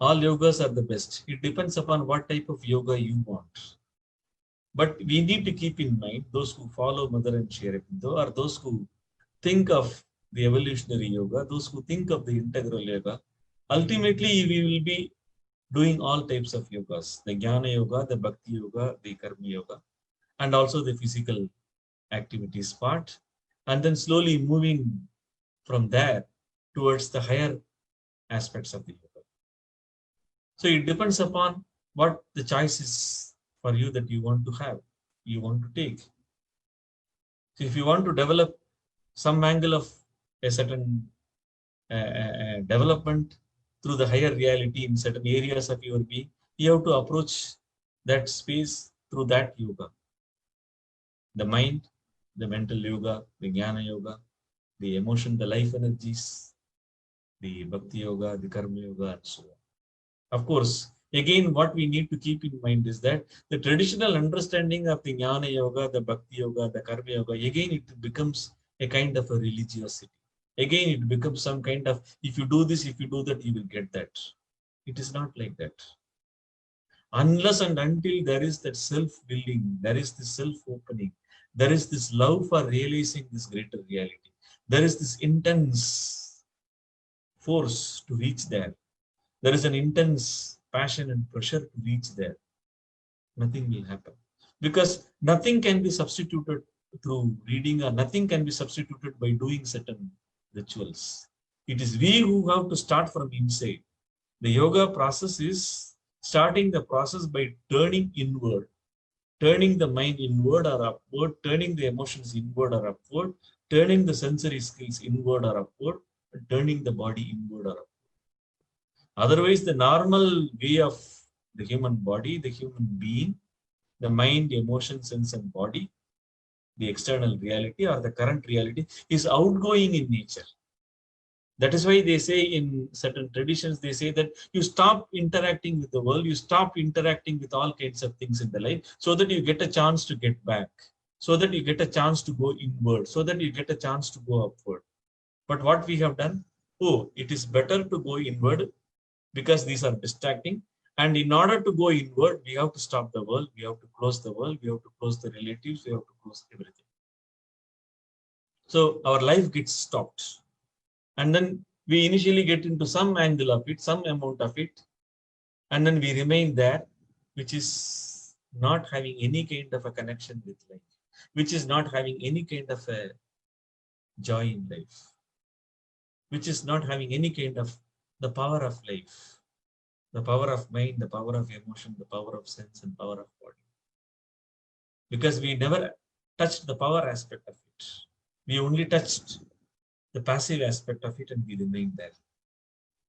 all yogas are the best. It depends upon what type of yoga you want. But we need to keep in mind, those who follow Mother and Sri Aurobindo, or those who think of the evolutionary yoga, those who think of the integral yoga, ultimately we will be doing all types of yogas, the Jnana yoga, the Bhakti yoga, the Karma yoga, and also the physical activities part, and then slowly moving from there towards the higher aspects of the yoga. So it depends upon what the choice is for you that you want to have, you want to take. So if you want to develop some angle of a certain development through the higher reality in certain areas of your being, you have to approach that space through that yoga. The mind, the mental yoga, the Jnana yoga, the emotion, the life energies, the Bhakti yoga, the Karma yoga, and so on. Of course, again, what we need to keep in mind is that the traditional understanding of the Jnana yoga, the Bhakti yoga, the Karma yoga, again, it becomes a kind of a religiosity. Again, it becomes some kind of, if you do this, if you do that, you will get that. It is not like that. Unless and until there is that self-willing, there is this self-opening, there is this love for realizing this greater reality, there is this intense force to reach there, there is an intense passion and pressure to reach there, nothing will happen. Because nothing can be substituted through reading, or nothing can be substituted by doing certain rituals. It is we who have to start from inside. The yoga process is starting the process by turning inward, turning the mind inward or upward, turning the emotions inward or upward, turning the sensory skills inward or upward, and turning the body inward or upward. Otherwise, the normal way of the human body, the human being, the mind, emotion, sense, and body, the external reality or the current reality is outgoing in nature. That is why they say in certain traditions, they say that you stop interacting with the world, you stop interacting with all kinds of things in the life so that you get a chance to get back, so that you get a chance to go inward, so that you get a chance to go upward. But what we have done, oh, it is better to go inward because these are distracting. And in order to go inward, we have to stop the world, we have to close the world, we have to close the relatives, we have to close everything. So our life gets stopped. And then we initially get into some angle of it, some amount of it, and then we remain there, which is not having any kind of a connection with life, which is not having any kind of a joy in life, which is not having any kind of the power of life, the power of mind, the power of emotion, the power of sense, and power of body. Because we never touched the power aspect of it. We only touched the passive aspect of it and we remain there.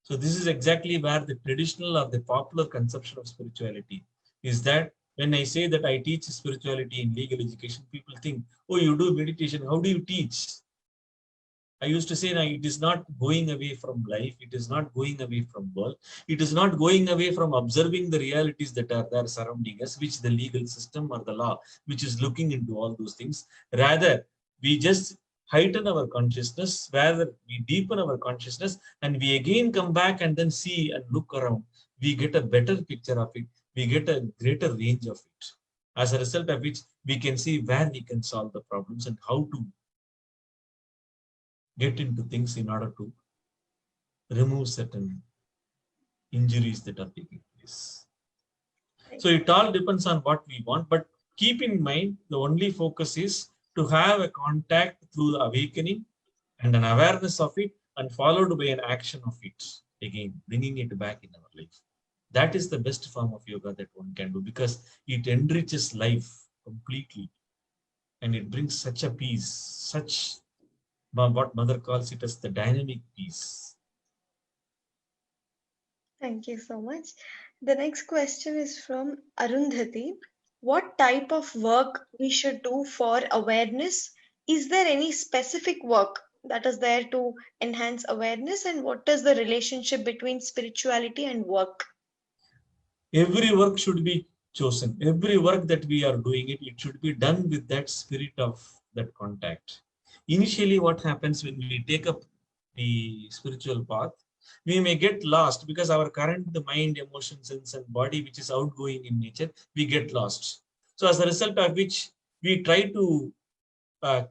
So this is exactly where the traditional or the popular conception of spirituality is, that when I say that I teach spirituality in legal education, people think, oh, you do meditation, how do you teach? I used to say, no, it is not going away from life, it is not going away from world, it is not going away from observing the realities that are there surrounding us, which the legal system or the law, which is looking into all those things. Rather, we just heighten our consciousness, rather we deepen our consciousness, and we again come back and then see and look around. We get a better picture of it, we get a greater range of it. As a result of which, we can see where we can solve the problems and how to get into things in order to remove certain injuries that are taking place. So it all depends on what we want, but keep in mind the only focus is to have a contact through the awakening and an awareness of it, and followed by an action of it, again bringing it back in our life. That is the best form of yoga that one can do, because it enriches life completely and it brings such a peace, such what mother calls it as the dynamic peace. Thank you so much. The next question is from Arundhati. What type of work we should do for awareness? Is there any specific work that is there to enhance awareness? And what is the relationship between spirituality and work? Every work should be chosen. Every work that we are doing it, it should be done with that spirit of that contact. Initially, what happens when we take up the spiritual path, we may get lost because our current the mind, emotion, sense, and body, which is outgoing in nature, we get lost. So as a result of which, we try to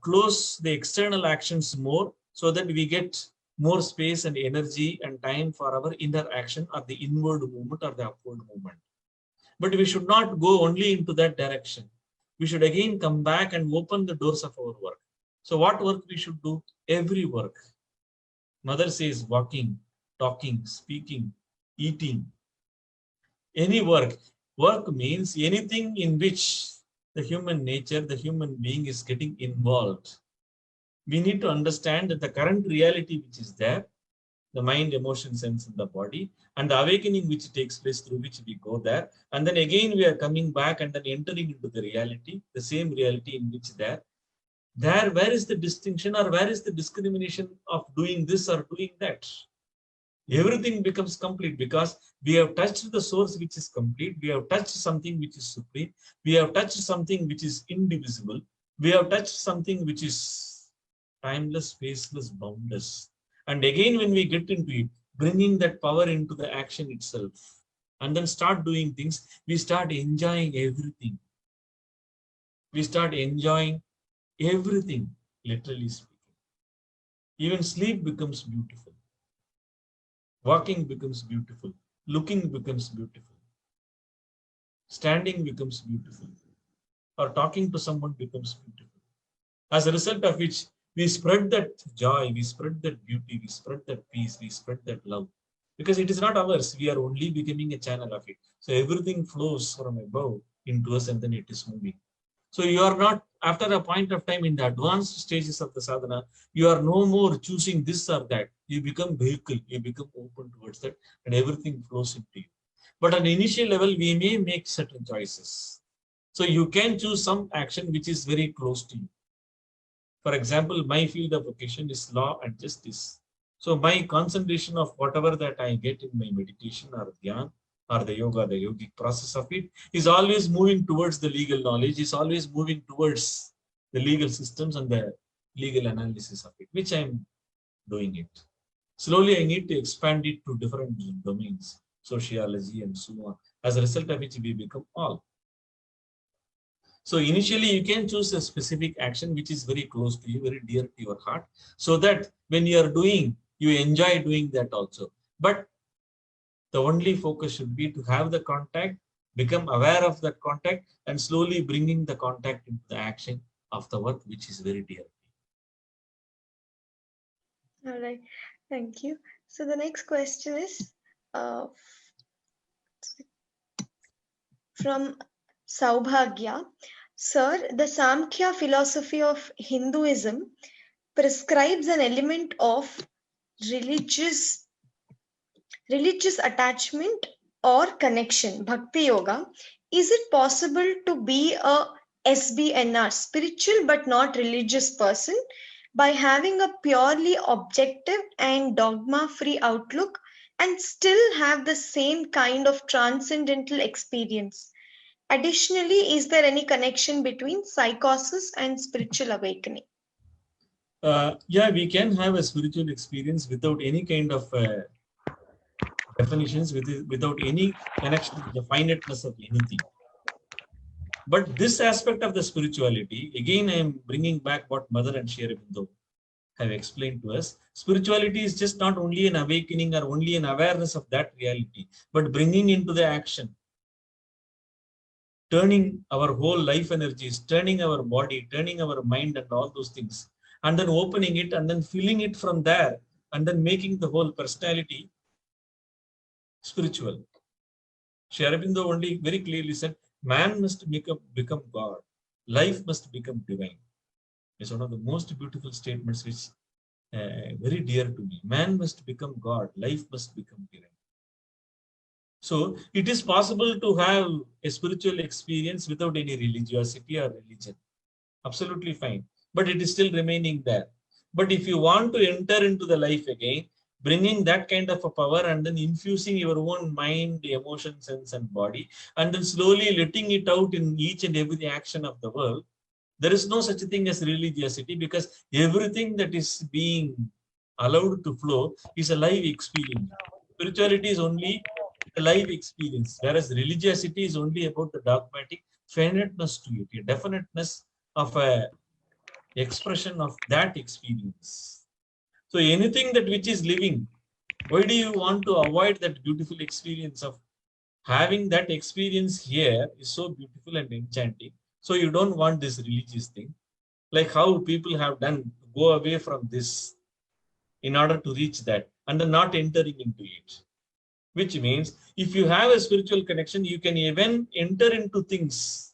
close the external actions more so that we get more space and energy and time for our inner action or the inward movement or the upward movement. But we should not go only into that direction. We should again come back and open the doors of our work. So what work we should do? Every work. Mother says walking, talking, speaking, eating, any work. Work means anything in which the human nature, the human being is getting involved. We need to understand that the current reality which is there, the mind, emotion, sense, and the body, and the awakening which takes place through which we go there. And then again, we are coming back and then entering into the reality, the same reality in which there, where is the distinction or where is the discrimination of doing this or doing that? Everything becomes complete because we have touched the source which is complete. We have touched something which is supreme. We have touched something which is indivisible. We have touched something which is timeless, faceless, boundless. And again, when we get into it, bringing that power into the action itself, and then start doing things, we start enjoying everything. We start enjoying everything, literally speaking. Even sleep becomes beautiful. Walking becomes beautiful. Looking becomes beautiful. Standing becomes beautiful. Or talking to someone becomes beautiful. As a result of which, we spread that joy, we spread that beauty, we spread that peace, we spread that love. Because it is not ours, we are only becoming a channel of it. So everything flows from above into us and then it is moving. So you are not, after a point of time in the advanced stages of the sadhana, you are no more choosing this or that. You become vehicle, you become open towards that, and everything flows into you. But at the initial level, we may make certain choices. So you can choose some action which is very close to you. For example, my field of vocation is law and justice. So my concentration of whatever that I get in my meditation or dhyan or the yoga, the yogic process of it is always moving towards the legal knowledge, is always moving towards the legal systems and the legal analysis of it, which I'm doing it. Slowly, I need to expand it to different domains, sociology and so on, as a result of which we become all. So initially, you can choose a specific action which is very close to you, very dear to your heart, so that when you are doing, you enjoy doing that also. But the only focus should be to have the contact, become aware of that contact, and slowly bringing the contact into the action of the work which is very dear. All right, thank you. So the next question is from Saubhagya. Sir, the Samkhya philosophy of Hinduism prescribes an element of religious attachment or connection, bhakti yoga. Is it possible to be a SBNR, spiritual but not religious person, by having a purely objective and dogma free outlook and still have the same kind of transcendental experience? Additionally, is there any connection between psychosis and spiritual awakening? Yeah, we can have a spiritual experience without any kind of definitions, without any connection to the finiteness of anything. But this aspect of the spirituality, again, I am bringing back what Mother and Sri Aurobindo have explained to us. Spirituality is just not only an awakening or only an awareness of that reality, but bringing into the action, turning our whole life energies, turning our body, turning our mind and all those things, and then opening it and then filling it from there, and then making the whole personality spiritual. Sri Aurobindo only very clearly said, man must become God. Life must become divine. It's one of the most beautiful statements which very dear to me. Man must become God. Life must become divine. So it is possible to have a spiritual experience without any religiosity or religion. Absolutely fine. But it is still remaining there. But if you want to enter into the life again, bringing that kind of a power and then infusing your own mind, emotion, sense, and body, and then slowly letting it out in each and every action of the world, there is no such a thing as religiosity, because everything that is being allowed to flow is a live experience. Spirituality is only a live experience, whereas religiosity is only about the dogmatic finiteness to it, a definiteness of a expression of that experience. So anything that which is living, why do you want to avoid that beautiful experience of having that experience here is so beautiful and enchanting? So you don't want this religious thing, like how people have done, go away from this in order to reach that and then not entering into it. Which means if you have a spiritual connection, you can even enter into things,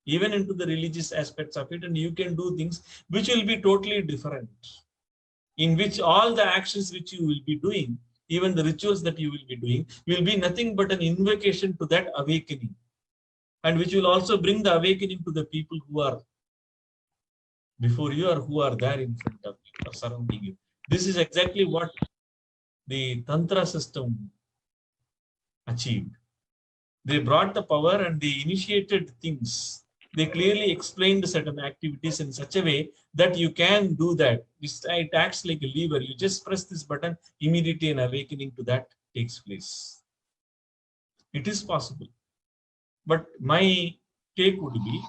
even into the religious aspects of it, and you can do things which will be totally different, in which all the actions which you will be doing, even the rituals that you will be doing, will be nothing but an invocation to that awakening, and which will also bring the awakening to the people who are before you or who are there in front of you or surrounding you. This is exactly what the Tantra system achieved. They brought the power and they initiated things. They clearly explained certain activities in such a way that you can do that. It acts like a lever. You just press this button, immediately an awakening to that takes place. It is possible. But my take would be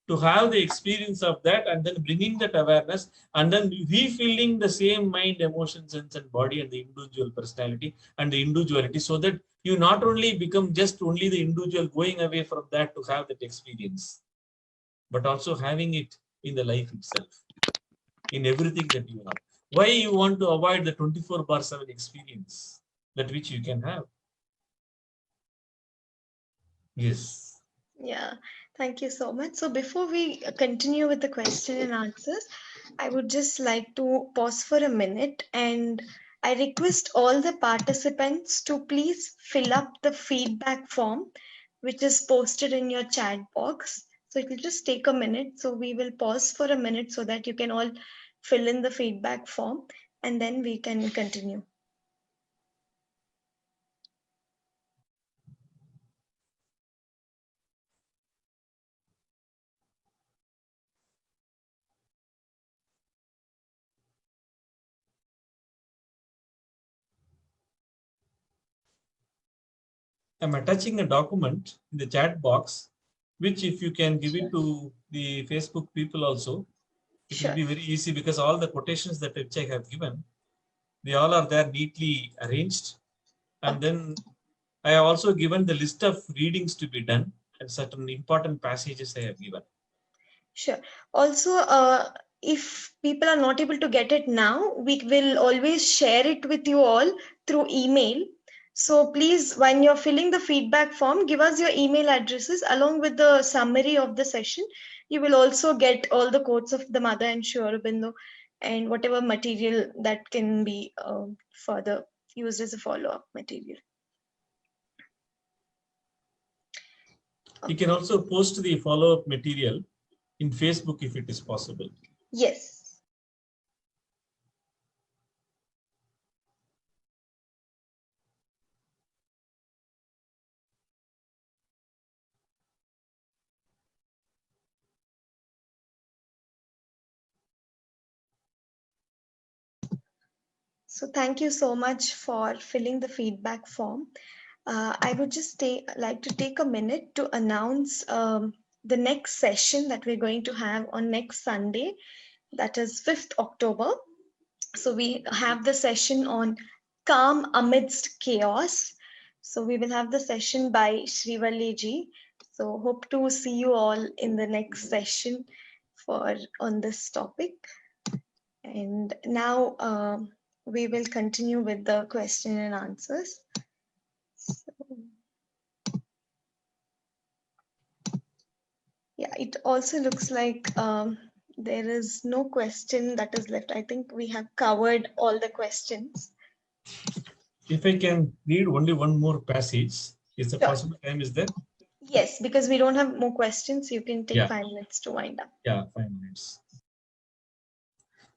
to have the experience of that and then bringing that awareness and then refilling the same mind, emotion, sense, and body and the individual personality and the individuality, so that you not only become just only the individual going away from that to have that experience, but also having it in the life itself, in everything that you have. Why you want to avoid the 24/7 experience that which you can have? Yes. Yeah, thank you so much. So before we continue with the question and answers, I would just like to pause for a minute, and I request all the participants to please fill up the feedback form which is posted in your chat box. So it will just take a minute. So we will pause for a minute so that you can all fill in the feedback form, and then we can continue. I'm attaching a document in the chat box, which if you can give it to the Facebook people also, it will Sure. be very easy because all the quotations that which I have given, they all are there neatly arranged. And Okay. then I have also given the list of readings to be done and certain important passages I have given. Sure. Also, if people are not able to get it now, we will always share it with you all through email. So please, when you're filling the feedback form, give us your email addresses along with the summary of the session. You will also get all the quotes of the Mother and Sri Aurobindo and whatever material that can be further used as a follow-up material. You can also post the follow-up material in Facebook if it is possible. Yes. So thank you so much for filling the feedback form. I would just like to take a minute to announce the next session that we're going to have on next Sunday, that is 5th October. So we have the session on calm amidst chaos. So we will have the session by Srivalli ji. So hope to see you all in the next session on this topic. And now we will continue with the question and answers. So, yeah, it also looks like there is no question that is left. I think we have covered all the questions. If I can read only one more passage, is the Sure. possible time is there? Yes, because we don't have more questions. You can take Yeah. 5 minutes to wind up. Yeah, 5 minutes.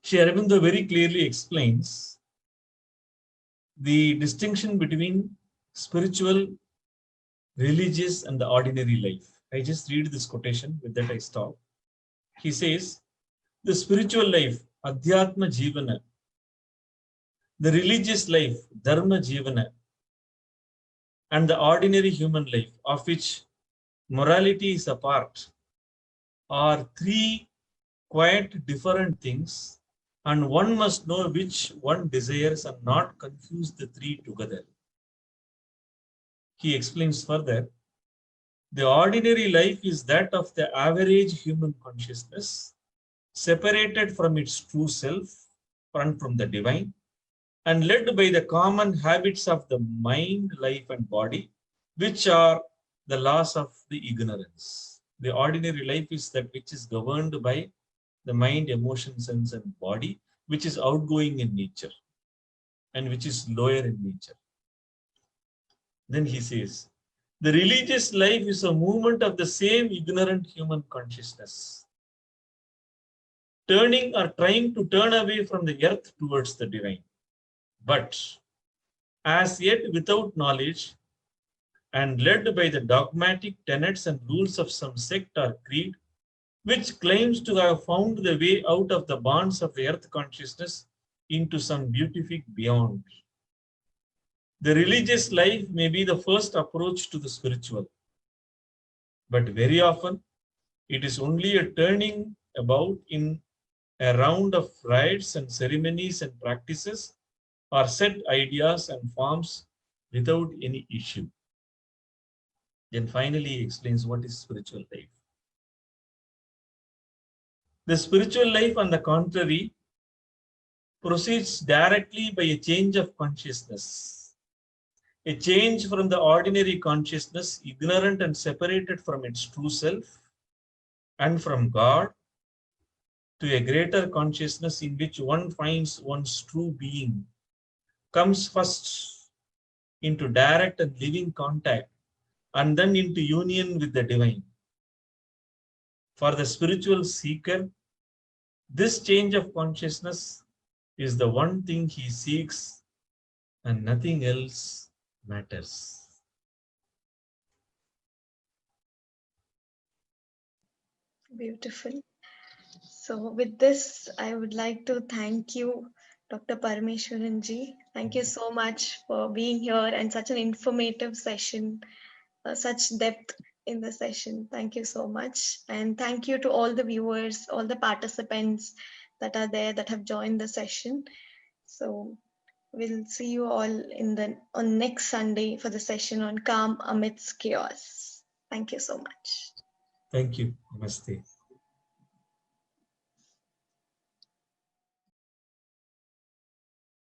Sri Aurobindo very clearly explains the distinction between spiritual, religious, and the ordinary life. I just read this quotation, with that I stop. He says, the spiritual life, Adhyatma Jivana, the religious life, Dharma Jivana, and the ordinary human life, of which morality is a part, are three quite different things, and one must know which one desires and not confuse the three together. He explains further, the ordinary life is that of the average human consciousness, separated from its true self and from the divine, and led by the common habits of the mind, life, and body, which are the laws of the ignorance. The ordinary life is that which is governed by the mind, emotion, sense, and body, which is outgoing in nature and which is lower in nature. Then he says, the religious life is a movement of the same ignorant human consciousness, turning or trying to turn away from the earth towards the divine. But as yet without knowledge and led by the dogmatic tenets and rules of some sect or creed, which claims to have found the way out of the bonds of the earth consciousness into some beatific beyond. The religious life may be the first approach to the spiritual, but very often it is only a turning about in a round of rites and ceremonies and practices or set ideas and forms without any issue. Then finally he explains what is spiritual life. The spiritual life, on the contrary, proceeds directly by a change of consciousness. A change from the ordinary consciousness, ignorant and separated from its true self and from God, to a greater consciousness in which one finds one's true being, comes first into direct and living contact and then into union with the divine. For the spiritual seeker, this change of consciousness is the one thing he seeks, and nothing else matters. Beautiful. So with this, I would like to thank you, Dr. Parameswaran ji. Thank you so much for being here and such an informative session, such depth in the session. Thank you so much. And thank you to all the viewers, all the participants that are there that have joined the session. So we'll see you all on next Sunday for the session on Calm Amidst Chaos. Thank you so much. Thank you. Namaste.